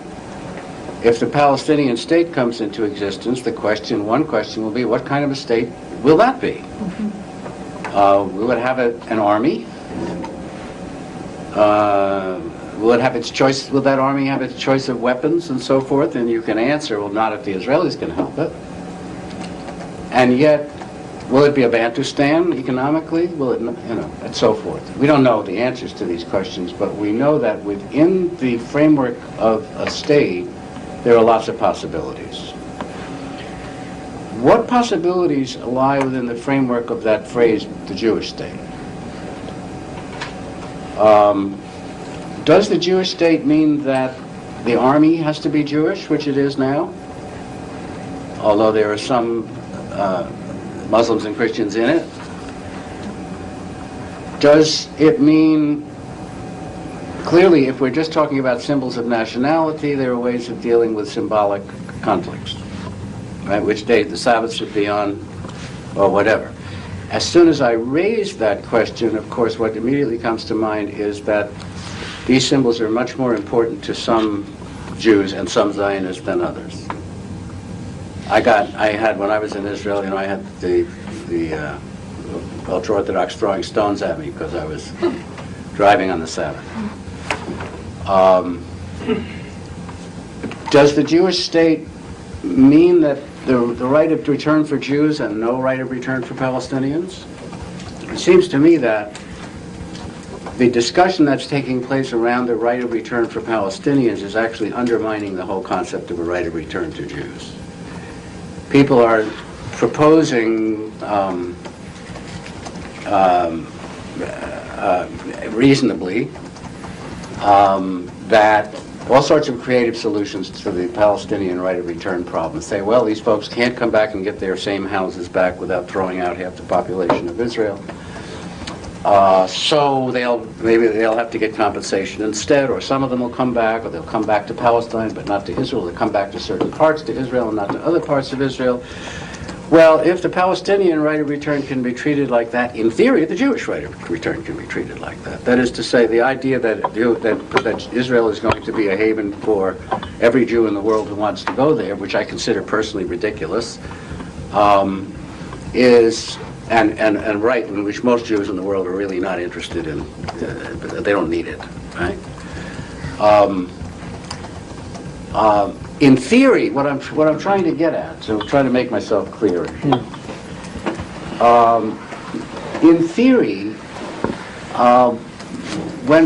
if the Palestinian state comes into existence, one question will be, what kind of a state will that be? Will it have an army? Will it have its choice? Will that army have its choice of weapons and so forth? And you can answer, well, not if the Israelis can help it. And yet, will it be a Bantustan economically? Will it, and so forth. We don't know the answers to these questions, but we know that within the framework of a state, there are lots of possibilities. What possibilities lie within the framework of that phrase, the Jewish state? Does the Jewish state mean that the army has to be Jewish, which it is now? Although there are some Muslims and Christians in it. Does it mean, clearly, if we're just talking about symbols of nationality, there are ways of dealing with symbolic conflicts, right? Which day the Sabbath should be on, or whatever. As soon as I raise that question, of course, what immediately comes to mind is that these symbols are much more important to some Jews and some Zionists than others. I had, when I was in Israel, I had the ultra-Orthodox throwing stones at me because I was driving on the Sabbath. Does the Jewish state mean that the right of return for Jews and no right of return for Palestinians? It seems to me that the discussion that's taking place around the right of return for Palestinians is actually undermining the whole concept of a right of return to Jews. People are proposing reasonably that all sorts of creative solutions to the Palestinian right of return problem. Say, well, these folks can't come back and get their same houses back without throwing out half the population of Israel. So maybe they'll have to get compensation instead, or some of them will come back, or they'll come back to Palestine but not to Israel. They'll come back to certain parts to Israel and not to other parts of Israel. Well, if the Palestinian right of return can be treated like that, in theory, the Jewish right of return can be treated like that. That is to say, the idea that Israel is going to be a haven for every Jew in the world who wants to go there, which I consider personally ridiculous, is and right, in which most Jews in the world are really not interested in. They don't need it, right? In theory, what I'm trying to get at, so I'm trying to make myself clear. In theory,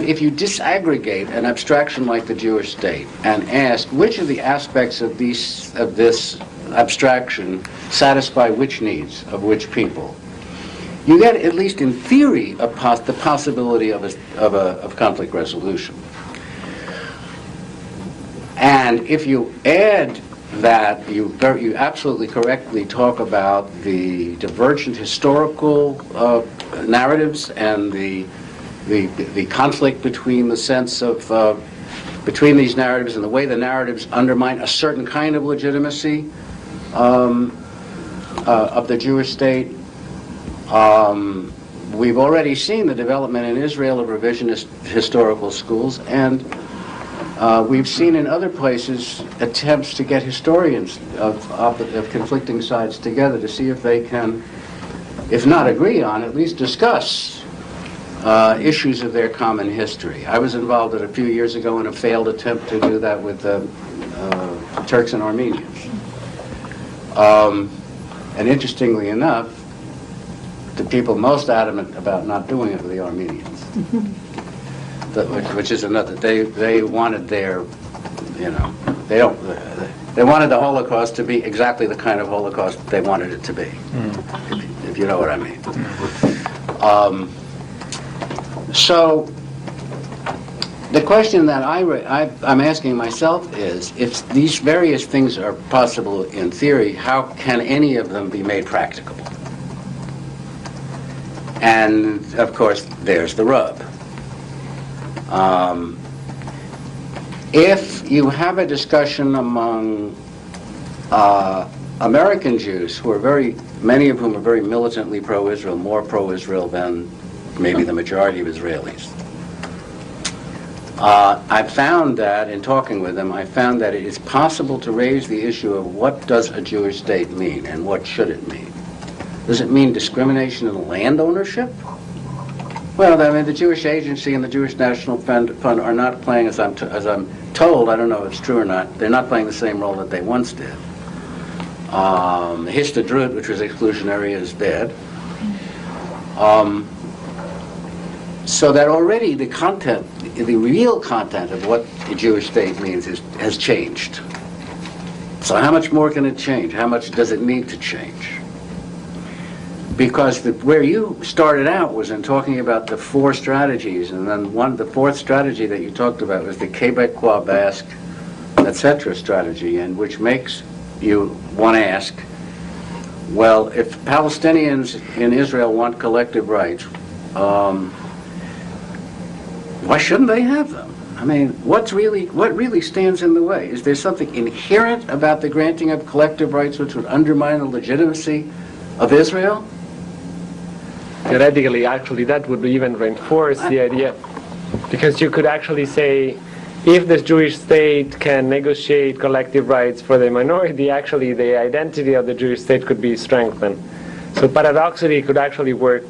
if you disaggregate an abstraction like the Jewish state and ask which of the aspects of this abstraction satisfy which needs of which people, you get, at least in theory, the possibility of conflict resolution. And if you add that, you absolutely correctly talk about the divergent historical narratives and the conflict between the sense of between these narratives and the way the narratives undermine a certain kind of legitimacy of the Jewish state. We've already seen the development in Israel of revisionist historical schools, and we've seen in other places attempts to get historians of conflicting sides together to see if they can, if not agree on, at least discuss issues of their common history. I was involved a few years ago in a failed attempt to do that with Turks and Armenians. And interestingly enough, the people most adamant about not doing it were the Armenians. Which is another. They wanted their, they wanted the Holocaust to be exactly the kind of Holocaust they wanted it to be, if you know what I mean. So the question that I'm asking myself is, if these various things are possible in theory, how can any of them be made practicable? And of course, there's the rub. If you have a discussion among American Jews, who are many of whom are very militantly pro-Israel, more pro-Israel than maybe the majority of Israelis, I found that, in talking with them, I found that it is possible to raise the issue of what does a Jewish state mean and what should it mean. Does it mean discrimination in land ownership? Well, I mean, the Jewish Agency and the Jewish National Fund are not playing, as I'm told, I don't know if it's true or not, they're not playing the same role that they once did. Histadrut, which was exclusionary, is dead. So that already the content, the real content of what the Jewish state means has changed. So how much more can it change? How much does it need to change? Because where you started out was in talking about the four strategies, and then the fourth strategy that you talked about was the Quebecois, Basque, etc. strategy, and which makes you want to ask, well, if Palestinians in Israel want collective rights, why shouldn't they have them? I mean, what really stands in the way? Is there something inherent about the granting of collective rights which would undermine the legitimacy of Israel? Theoretically, actually, that would even reinforce the idea, because you could actually say, if the Jewish state can negotiate collective rights for the minority, actually the identity of the Jewish state could be strengthened. So paradoxically, it could actually work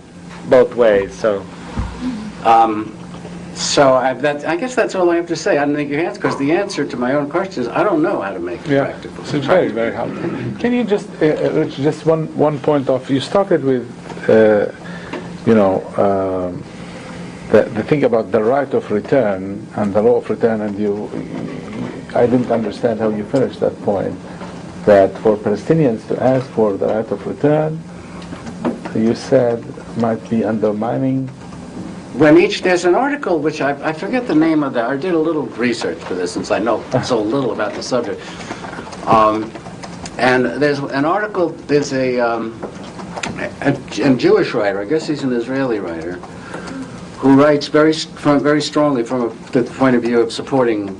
both ways. So I guess that's all I have to say. I don't think you answer, because the answer to my own question is I don't know how to make it practical. So it's very, very helpful. Can you just, Rich, just one point off? You started with the thing about the right of return and the law of return, and I didn't understand how you finished that point, that for Palestinians to ask for the right of return, you said might be undermining. There's an article which I forget the name of that. I did a little research for this since I know so little about the subject. And there's an article, there's a Jewish writer, I guess he's an Israeli writer, who writes very strongly from the point of view of supporting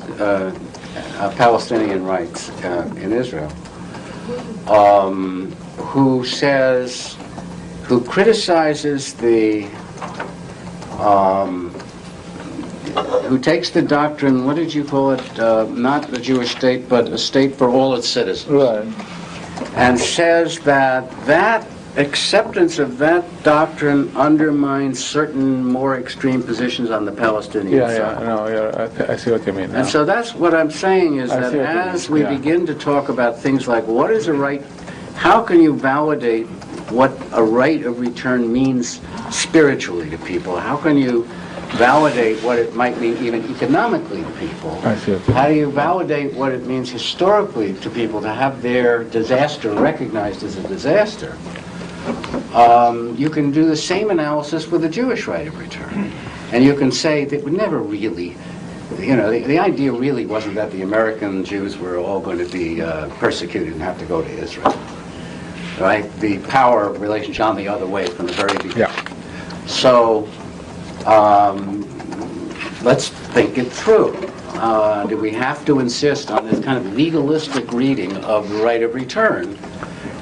Palestinian rights in Israel, who criticizes who takes the doctrine, what did you call it, not a Jewish state, but a state for all its citizens. Right. And says that acceptance of that doctrine undermines certain more extreme positions on the Palestinian side. I see what you mean now. And so that's what I'm saying is that as we begin to talk about things like what is a right, how can you validate what a right of return means spiritually to people? How can you validate what it might mean even economically to people? I see. How do you validate what it means historically to people to have their disaster recognized as a disaster? You can do the same analysis with the Jewish right of return. And you can say that we never really, the idea really wasn't that the American Jews were all going to be persecuted and have to go to Israel. Right? The power relationship on the other way from the very beginning. Yeah. So let's think it through. Do we have to insist on this kind of legalistic reading of the right of return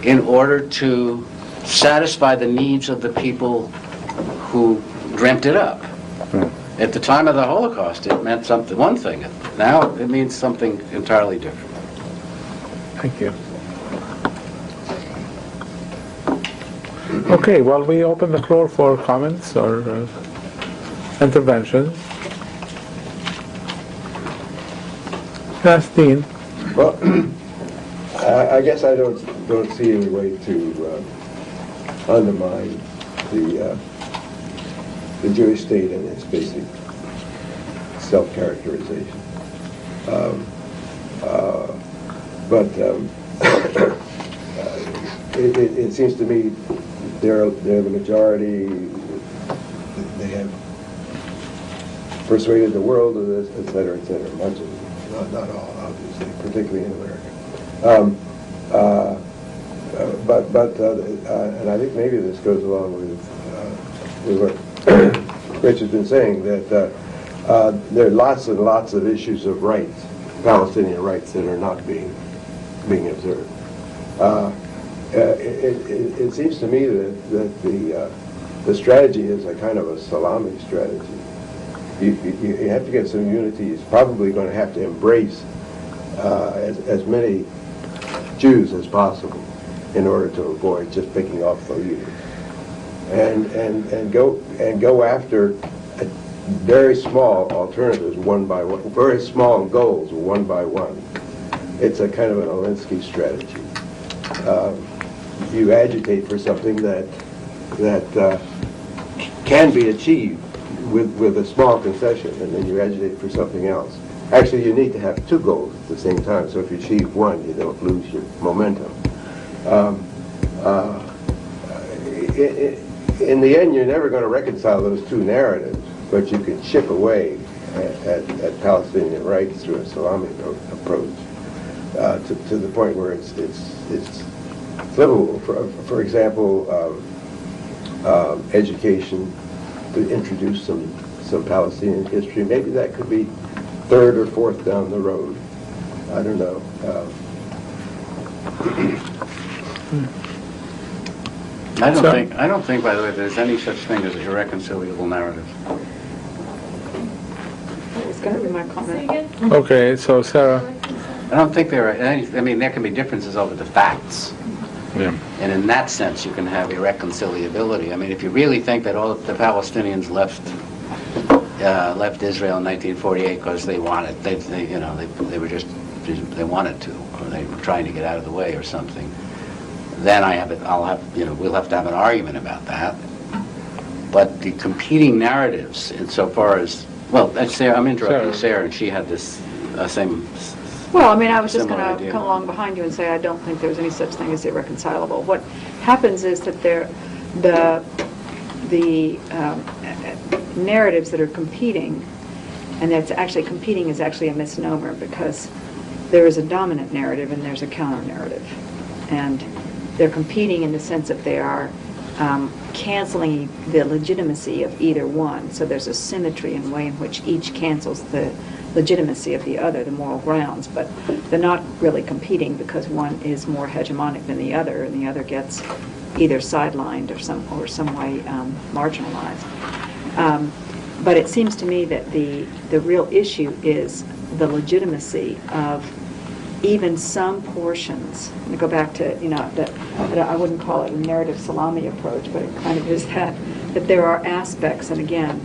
in order to satisfy the needs of the people who dreamt it up? At the time of the Holocaust, it meant one thing. Now it means something entirely different. Thank you. Okay, well, we open the floor for comments or interventions. Yes, Dean. Well, I guess I don't see any way to undermine the Jewish state and its basic self-characterization. But it seems to me they're the majority. They have persuaded the world of this, et cetera, much of it, not all, obviously, particularly in America. And I think maybe this goes along with what Rich has been saying, that there are lots and lots of issues of rights, Palestinian rights, that are not being observed. It seems to me that the strategy is a kind of a salami strategy. You have to get some unity. It's probably going to have to embrace as many Jews as possible in order to avoid just picking off the leaders, and go after very small alternatives one by one, very small goals one by one. It's a kind of an Alinsky strategy. You agitate for something that can be achieved with a small concession, and then you agitate for something else. Actually, you need to have two goals at the same time, so if you achieve one, you don't lose your momentum. In the end, you're never going to reconcile those two narratives, but you can chip away at Palestinian rights through a salami approach to the point where it's livable. For example, education, to introduce some Palestinian history. Maybe that could be third or fourth down the road. I don't know. I don't think, by the way, there's any such thing as irreconcilable narrative. It's going to be my comment. Okay, so Sarah. I don't think there are any. I mean, there can be differences over the facts. Yeah. And in that sense, you can have irreconcilability. I mean, if you really think that all of the Palestinians left Israel in 1948 because they wanted, they wanted to, or they were trying to get out of the way or something, then we'll have to have an argument about that. But the competing narratives, insofar as, well, that's Sarah, I'm interrupting Sarah. Sarah, and she had this same. Well, I mean, I was just going Similar to idea. come along behind you and say I don't think there's any such thing as irreconcilable. What happens is that the narratives that are competing, and that's actually competing is actually a misnomer because there is a dominant narrative and there's a counter narrative, and they're competing in the sense that they are canceling the legitimacy of either one. So there's a symmetry in the way in which each cancels the legitimacy of the other, the moral grounds, but they're not really competing because one is more hegemonic than the other, and the other gets either sidelined or some way marginalized. But it seems to me that the real issue is the legitimacy of even some portions. To go back to, that I wouldn't call it a narrative salami approach, but it kind of is that there are aspects, and again,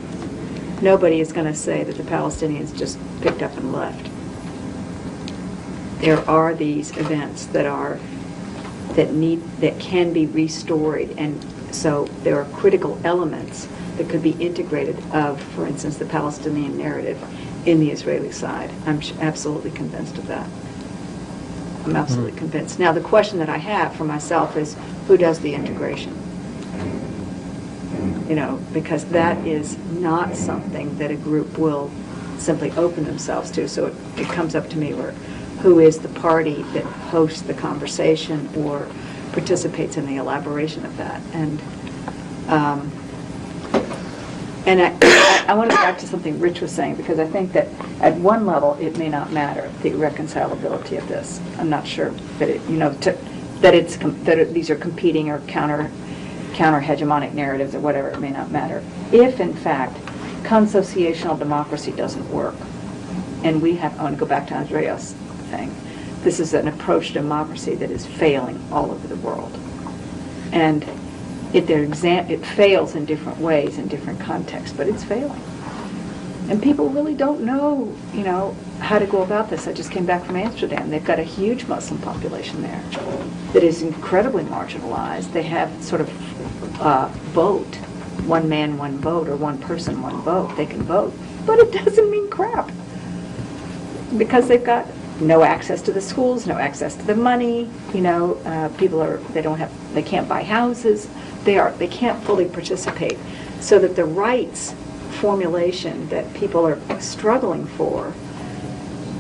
nobody is going to say that the Palestinians just picked up and left. There are these events that can be restored, and so there are critical elements that could be integrated of, for instance, the Palestinian narrative in the Israeli side. I'm absolutely convinced of that. I'm absolutely convinced. Now, the question that I have for myself is, who does the integration? Because that is not something that a group will simply open themselves to. So it comes up to me who is the party that hosts the conversation or participates in the elaboration of that. And I want to go back to something Rich was saying, because I think that at one level it may not matter, the irreconcilability of this. I'm not sure that these are competing or counter hegemonic narratives or whatever. It may not matter. If, in fact, consociational democracy doesn't work, and I want to go back to Andrea's thing, this is an approach to democracy that is failing all over the world. And it fails in different ways, in different contexts, but it's failing. And people really don't know, how to go about this. I just came back from Amsterdam. They've got a huge Muslim population there that is incredibly marginalized. They have sort of vote, one man, one vote, or one person, one vote. They can vote, but it doesn't mean crap because they've got no access to the schools, no access to the money. They can't buy houses. They can't fully participate. So that the rights formulation that people are struggling for,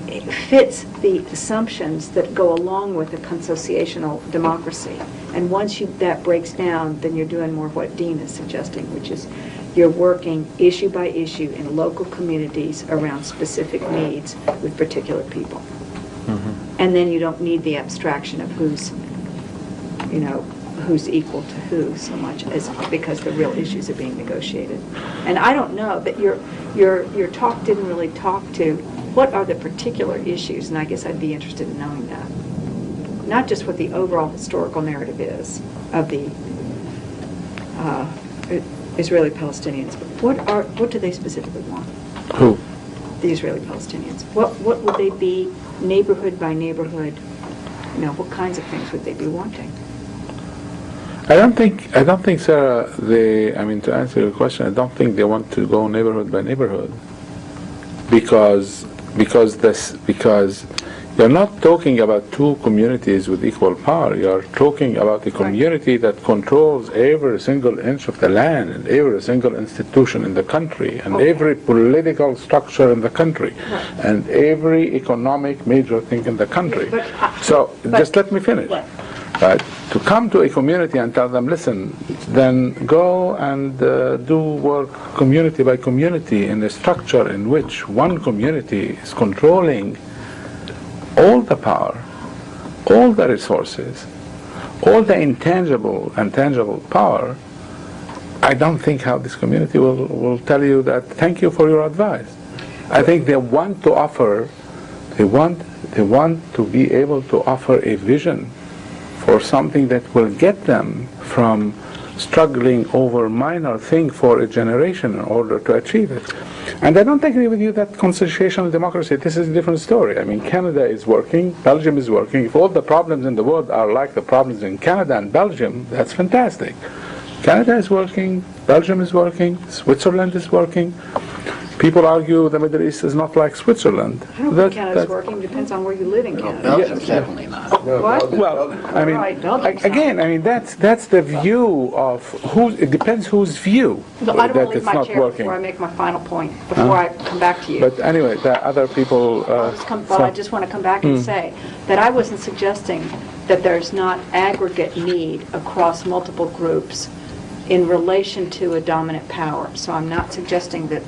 it fits the assumptions that go along with a consociational democracy. And once that breaks down, then you're doing more of what Dean is suggesting, which is you're working issue by issue in local communities around specific needs with particular people. And then you don't need the abstraction of who's equal to who so much as because the real issues are being negotiated. And I don't know that your talk didn't really talk to what are the particular issues, and I guess I'd be interested in knowing that. Not just what the overall historical narrative is of the Israeli-Palestinians, but what do they specifically want? Who? The Israeli-Palestinians. What would they be, neighborhood by neighborhood? What kinds of things would they be wanting? I don't think, Sarah, to answer your question, I don't think they want to go neighborhood by neighborhood because you're not talking about two communities with equal power. You're talking about a community that controls every single inch of the land and every single institution in the country and every political structure in the country and every economic major thing in the country. Just let me finish. Right? To come to a community and tell them, listen, then go and do work community by community in a structure in which one community is controlling all the power, all the resources, all the intangible and tangible power. I don't think how this community will tell you that, thank you for your advice. I think they want to offer, they want to be able to offer a vision for something that will get them from struggling over minor thing for a generation in order to achieve it. And I don't agree with you that constitutional democracy, this is a different story. Canada is working, Belgium is working. If all the problems in the world are like the problems in Canada and Belgium, that's fantastic. Canada is working, Belgium is working, Switzerland is working. People argue the Middle East is not like Switzerland. I don't think Canada's working, depends on where you live in Canada. Belgium's definitely not. No, What? Belgium- Well, I mean, Right, Belgium's again, I mean that's the view of who. It depends whose view No, I don't want that to leave it's my not chair working. before I make my final point, before I come back to you. But anyway, there are other people. I just want to come back and say that I wasn't suggesting that there's not aggregate need across multiple groups in relation to a dominant power. So I'm not suggesting that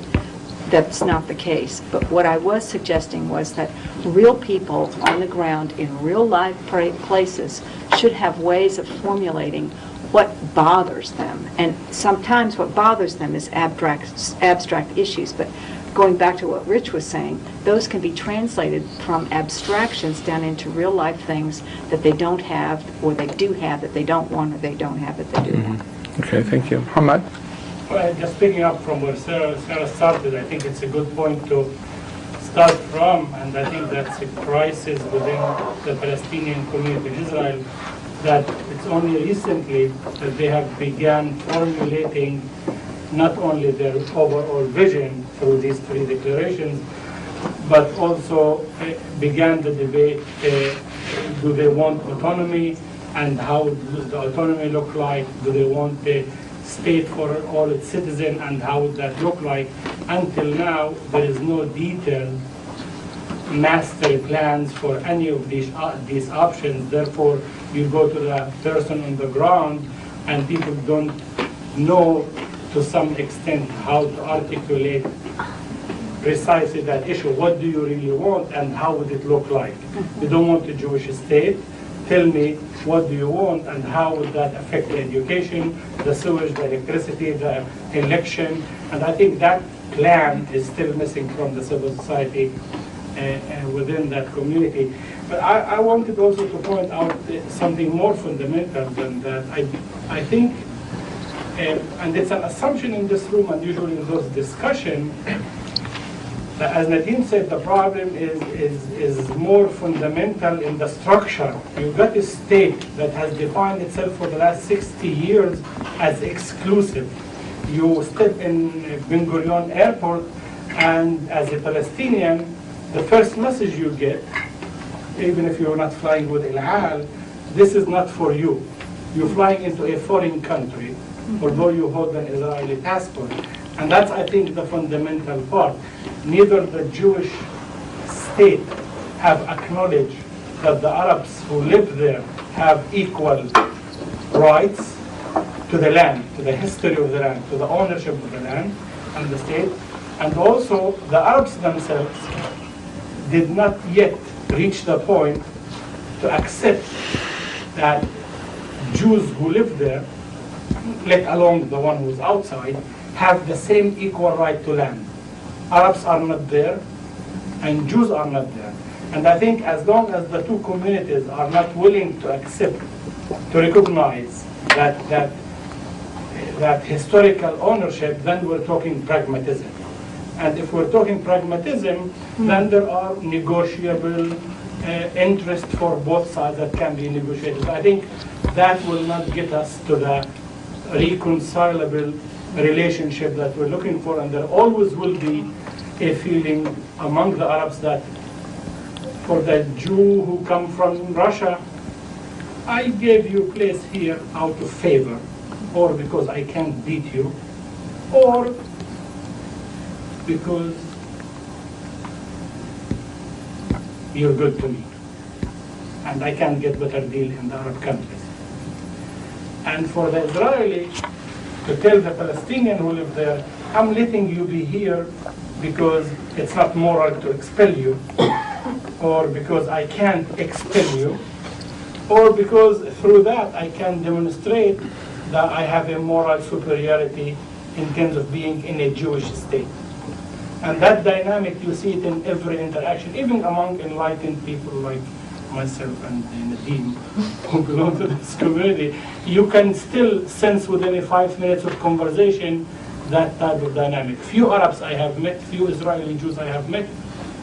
that's not the case. But what I was suggesting was that real people on the ground in real life places should have ways of formulating what bothers them. And sometimes what bothers them is abstract issues. But going back to what Rich was saying, those can be translated from abstractions down into real life things that they don't have, or they do have that they don't want, or they don't have that they do have. Okay, thank you, Muhammad. Well, just picking up from where Sarah started, I think it's a good point to start from, and I think that's a crisis within the Palestinian community in Israel, that it's only recently that they have begun formulating not only their overall vision through these three declarations, but also began the debate, do they want autonomy, and how does the autonomy look like? Do they want a state for all its citizens, and how would that look like? Until now, there is no detailed master plans for any of these options. Therefore, you go to the person on the ground, and people don't know to some extent how to articulate precisely that issue. What do you really want, and how would it look like? You don't want a Jewish state. Tell me, what do you want, and how would that affect the education, the sewage, the electricity, the election? And I think that plan is still missing from the civil society within that community. But I wanted also to point out something more fundamental than that. I think, and it's an assumption in this room and usually in those discussions, as Nadim said, the problem is more fundamental in the structure. You've got a state that has defined itself for the last 60 years as exclusive. You step in Ben Gurion Airport, and as a Palestinian, the first message you get, even if you're not flying with El Al, this is not for you. You're flying into a foreign country, although you hold an Israeli passport. And that's, I think, the fundamental part. Neither the Jewish state have acknowledged that the Arabs who live there have equal rights to the land, to the history of the land, to the ownership of the land and the state. And also, the Arabs themselves did not yet reach the point to accept that Jews who live there, let alone the one who's outside, have the same equal right to land. Arabs are not there, and Jews are not there. And I think as long as the two communities are not willing to accept, to recognize that historical ownership, then we're talking pragmatism. And if we're talking pragmatism, then there are negotiable interests for both sides that can be negotiated. I think that will not get us to the reconcilable relationship that we're looking for, and there always will be a feeling among the Arabs that for the Jew who come from Russia, I gave you a place here out of favor, or because I can't beat you, or because you're good to me, and I can't get better deal in the Arab countries. And for the Israeli to tell the Palestinian who live there, I'm letting you be here because it's not moral to expel you, or because I can't expel you, or because through that I can demonstrate that I have a moral superiority in terms of being in a Jewish state. And that dynamic, you see it in every interaction, even among enlightened people like myself and Nadim, who belong to this community. You can still sense within 5 minutes of conversation that type of dynamic. Few Arabs I have met, few Israeli Jews I have met,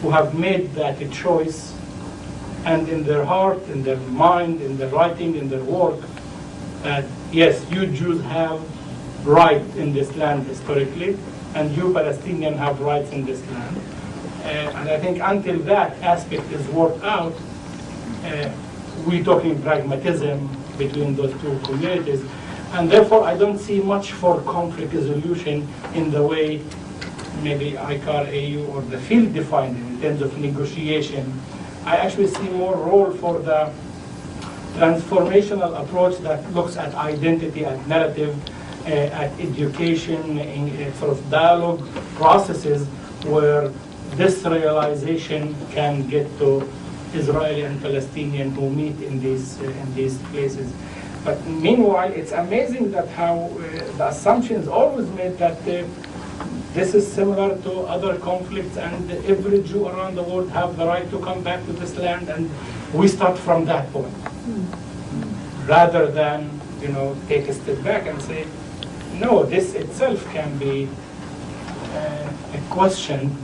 who have made that a choice, and in their heart, in their mind, in their writing, in their work, that yes, you Jews have right in this land historically, and you Palestinians have rights in this land. And I think until that aspect is worked out, we're talking pragmatism between those two communities. And therefore, I don't see much for conflict resolution in the way maybe ICAR, AU, or the field defined it in terms of negotiation. I actually see more role for the transformational approach that looks at identity, at narrative, at education, in sort of dialogue processes where this realization can get to Israeli and Palestinian who meet in these places. But meanwhile, it's amazing that how the assumption is always made that this is similar to other conflicts and every Jew around the world have the right to come back to this land, and we start from that point. Rather than, take a step back and say, no, this itself can be a question.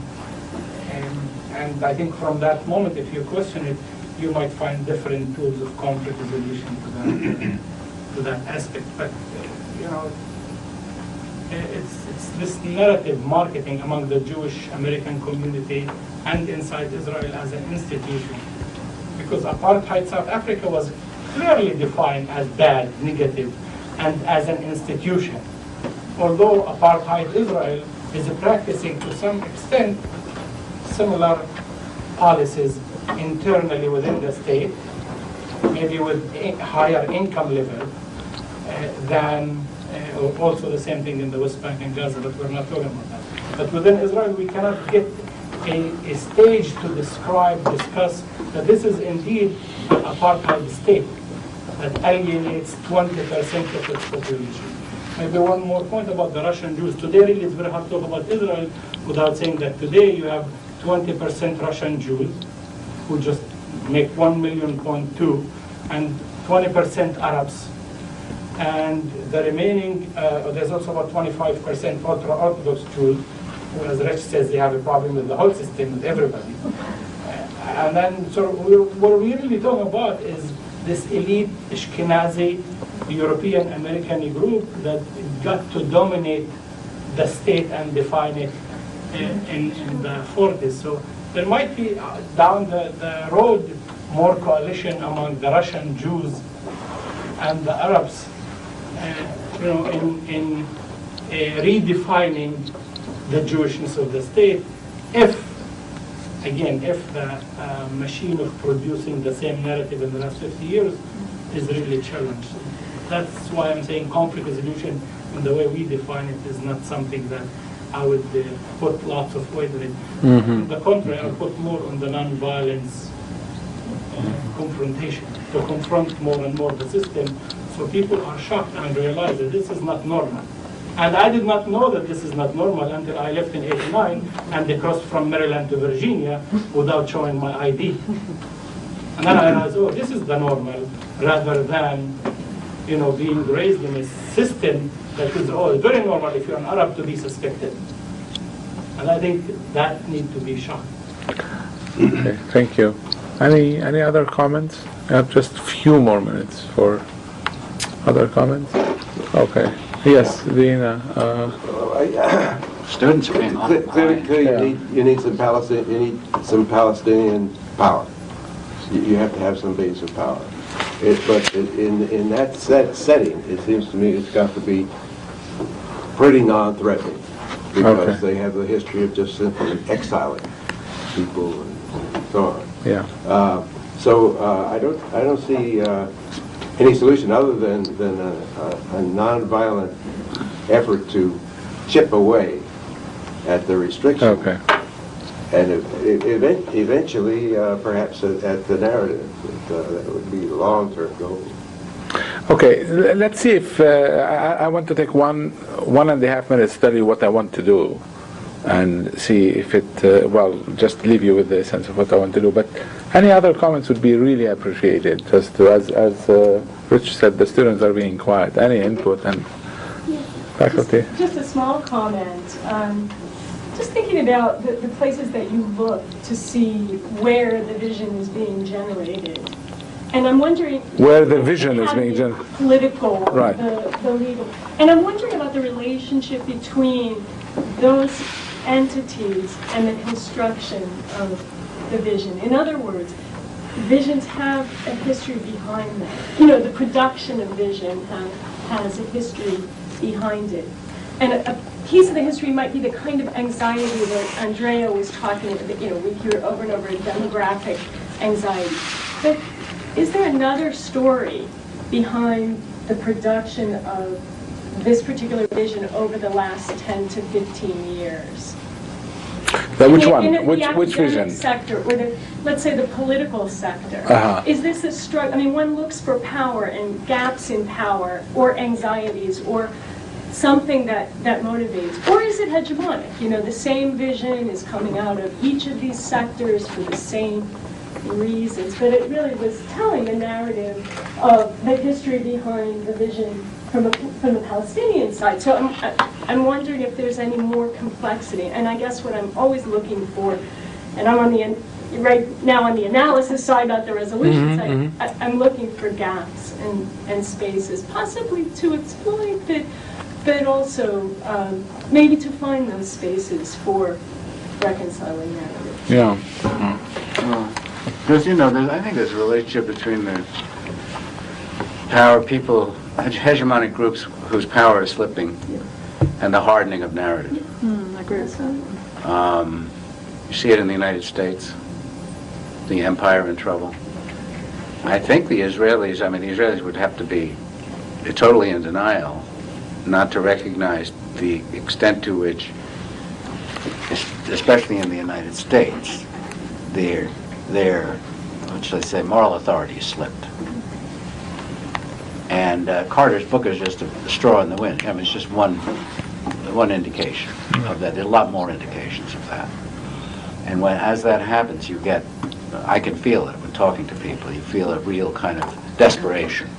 And I think from that moment, if you question it, you might find different tools of conflict resolution to that aspect. But it's this narrative marketing among the Jewish American community and inside Israel as an institution. Because apartheid South Africa was clearly defined as bad, negative, and as an institution. Although apartheid Israel is practicing to some extent similar policies internally within the state, maybe with higher income level than also the same thing in the West Bank and Gaza, but we're not talking about that. But within Israel, we cannot get a stage to discuss that this is indeed an apartheid state that alienates 20% of its population. Maybe one more point about the Russian Jews. Today, really, it's very hard to talk about Israel without saying that today you have 20% Russian Jews who just make 1.2 million, and 20% Arabs. And the remaining, there's also about 25% ultra-Orthodox Jews, who, as Rich says, they have a problem with the whole system, with everybody. And then, so what we're really talking about is this elite Ashkenazi European American group that got to dominate the state and define it in the 40s. So there might be down the road more coalition among the Russian Jews and the Arabs, in redefining the Jewishness of the state, if the machine of producing the same narrative in the last 50 years is really challenged. That's why I'm saying conflict resolution in the way we define it is not something that I would put lots of weight on it. On the contrary, I put more on the non-violence confrontation, to confront more and more the system, so people are shocked and realize that this is not normal. And I did not know that this is not normal until I left in '89 and they crossed from Maryland to Virginia without showing my ID. And then I realized, oh, this is the normal, rather than being raised in a system that is very normal if you're an Arab to be suspected. And I think that needs to be shocked. Okay, thank you. Any other comments? I have just a few more minutes for other comments. Okay. Yes, Dina. Students are being Clearly, occupied. you need some Palestinian power. You have to have some base of power. But in that setting, it seems to me it's got to be pretty non-threatening, because they have the history of just simply exiling people and so on. Yeah. So I don't see any solution other than a non-violent effort to chip away at the restrictions. Okay. And eventually, perhaps at the narrative, that would be the long-term goal. Okay, let's see if I want to take 1.5 minutes to tell you what I want to do, and see if it just leave you with the sense of what I want to do. But any other comments would be really appreciated. Just to, as Rich said, the students are being quiet. Any input and faculty? Just a small comment. Just thinking about the places that you look to see where the vision is being generated. And I'm wondering Where the vision is how being the generated. political, Right. the legal, and I'm wondering about the relationship between those entities and the construction of the vision. In other words, visions have a history behind them. You know, the production of vision has a history behind it. And a piece of the history might be the kind of anxiety that Andrea was talking about. You know, we hear over and over demographic anxiety. But is there another story behind the production of this particular vision over the last 10 to 15 years? Which In one? the Which academic vision? sector, or let's say the political sector. Uh-huh. Is this a struggle? I mean, one looks for power and gaps in power, or anxieties, or something that motivates. Or is it hegemonic? You know, the same vision is coming out of each of these sectors for the same reasons. But it really was telling the narrative of the history behind the vision from the Palestinian side. So I'm wondering if there's any more complexity. And I guess what I'm always looking for, and I'm on right now on the analysis side, not the resolution side, I'm looking for gaps and spaces, possibly to exploit, but also maybe to find those spaces for reconciling narratives. Yeah. Because, you know, I think there's a relationship between the power people, hegemonic groups whose power is slipping, and the hardening of narrative. I agree with that. You see it in the United States, the empire in trouble. I think the Israelis would have to be totally in denial not to recognize the extent to which, especially in the United States, their what should I say, moral authority slipped. And Carter's book is just a straw in the wind. I mean, it's just one indication of that. There are a lot more indications of that. And as that happens, you get, I can feel it when talking to people. You feel a real kind of desperation,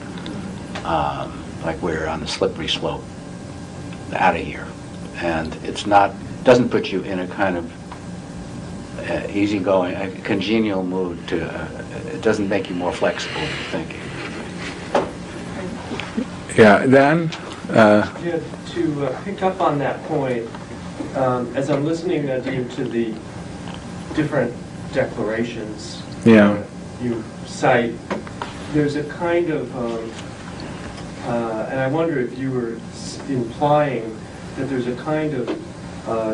like we're on the slippery slope, out of here. And doesn't put you in a kind of easygoing, congenial mood. It doesn't make you more flexible in your thinking. Yeah. Dan? Yeah, to pick up on that point, as I'm listening, Nadim, to the different declarations you cite, there's a kind of, and I wonder if you were implying that there's a kind of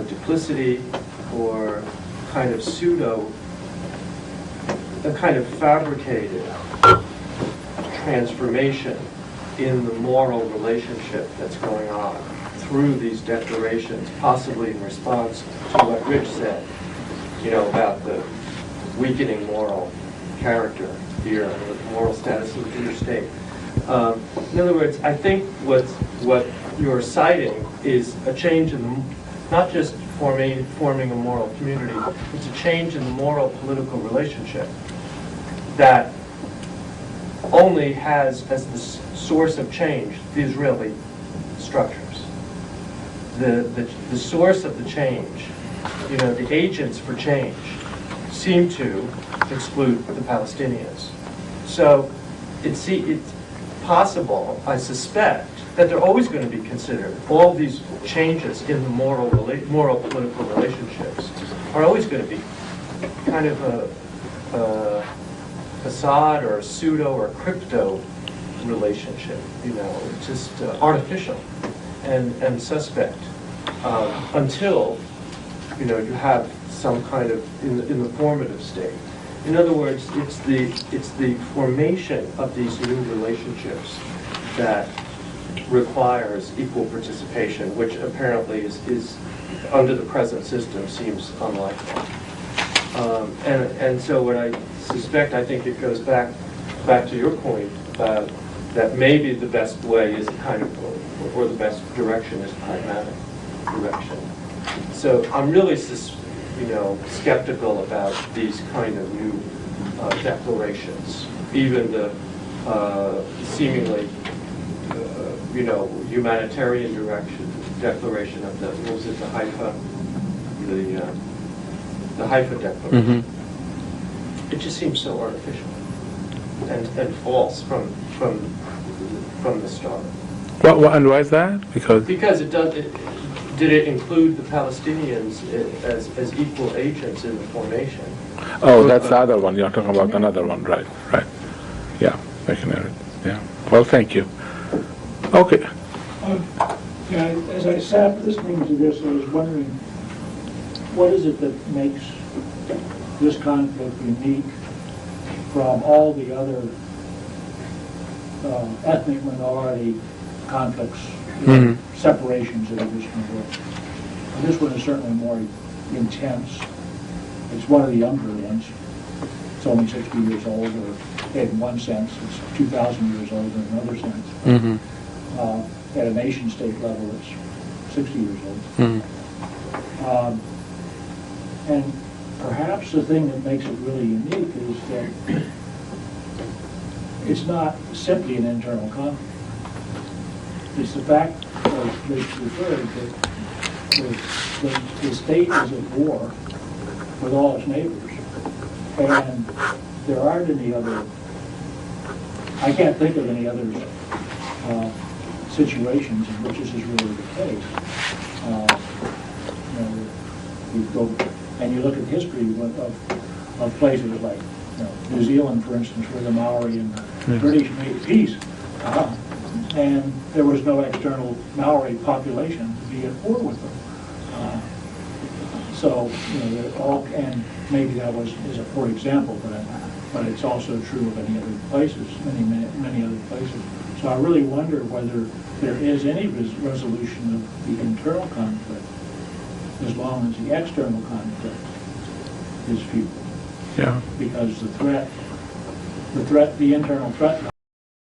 duplicity or kind of a kind of fabricated transformation in the moral relationship that's going on through these declarations, possibly in response to what Rich said, you know, about the weakening moral character here and the moral status of the future state. In other words, I think what you're citing is a change in not just forming a moral community, it's a change in the moral political relationship that only has as the source of change the Israeli structures. The source of the change, you know, the agents for change seem to exclude the Palestinians. So it's possible, I suspect, that they're always going to be considered. All these changes in the moral political relationships are always going to be kind of a facade or a pseudo or crypto relationship, you know, just artificial and suspect until, you know, you have some kind of in the formative state. In other words, it's the formation of these new relationships that requires equal participation, which apparently is under the present system seems unlikely. And so what I suspect, I think it goes back to your point that maybe the best way is kind of, or the best direction is pragmatic direction. So I'm really, skeptical about these kind of new declarations, even the seemingly, humanitarian declaration of the Haifa, the Haifa Declaration. Mm-hmm. It just seems so artificial. and false from the start. And why is that? Because Because did it include the Palestinians as equal agents in the formation? oh, that's the other one. You're talking about another one, right? Right. Yeah, I can hear it. Yeah. Well, thank you. Okay. Yeah, as I sat listening to this, I was wondering, what is it that makes this conflict unique from all the other ethnic minority conflicts, separations that have just been worked? And this one is certainly more intense. It's one of the younger ones. It's only 60 years old, or in one sense, it's 2,000 years old in another sense. At a nation-state level, it's 60 years old. And perhaps the thing that makes it really unique is that it's not simply an internal conflict. It's the fact, as Rich referred, that the state is at war with all its neighbors. And there aren't any other, I can't think of any other situations in which this is really the case. You go and you look at history of places like New Zealand, for instance, where the Maori and the British made peace, and there was no external Maori population to be at war with them. So they're all, and maybe that is a poor example, but it's also true of any other places, many other places. So I really wonder whether there is any resolution of the internal conflict as long as the external conflict is few. Yeah. Because the internal threat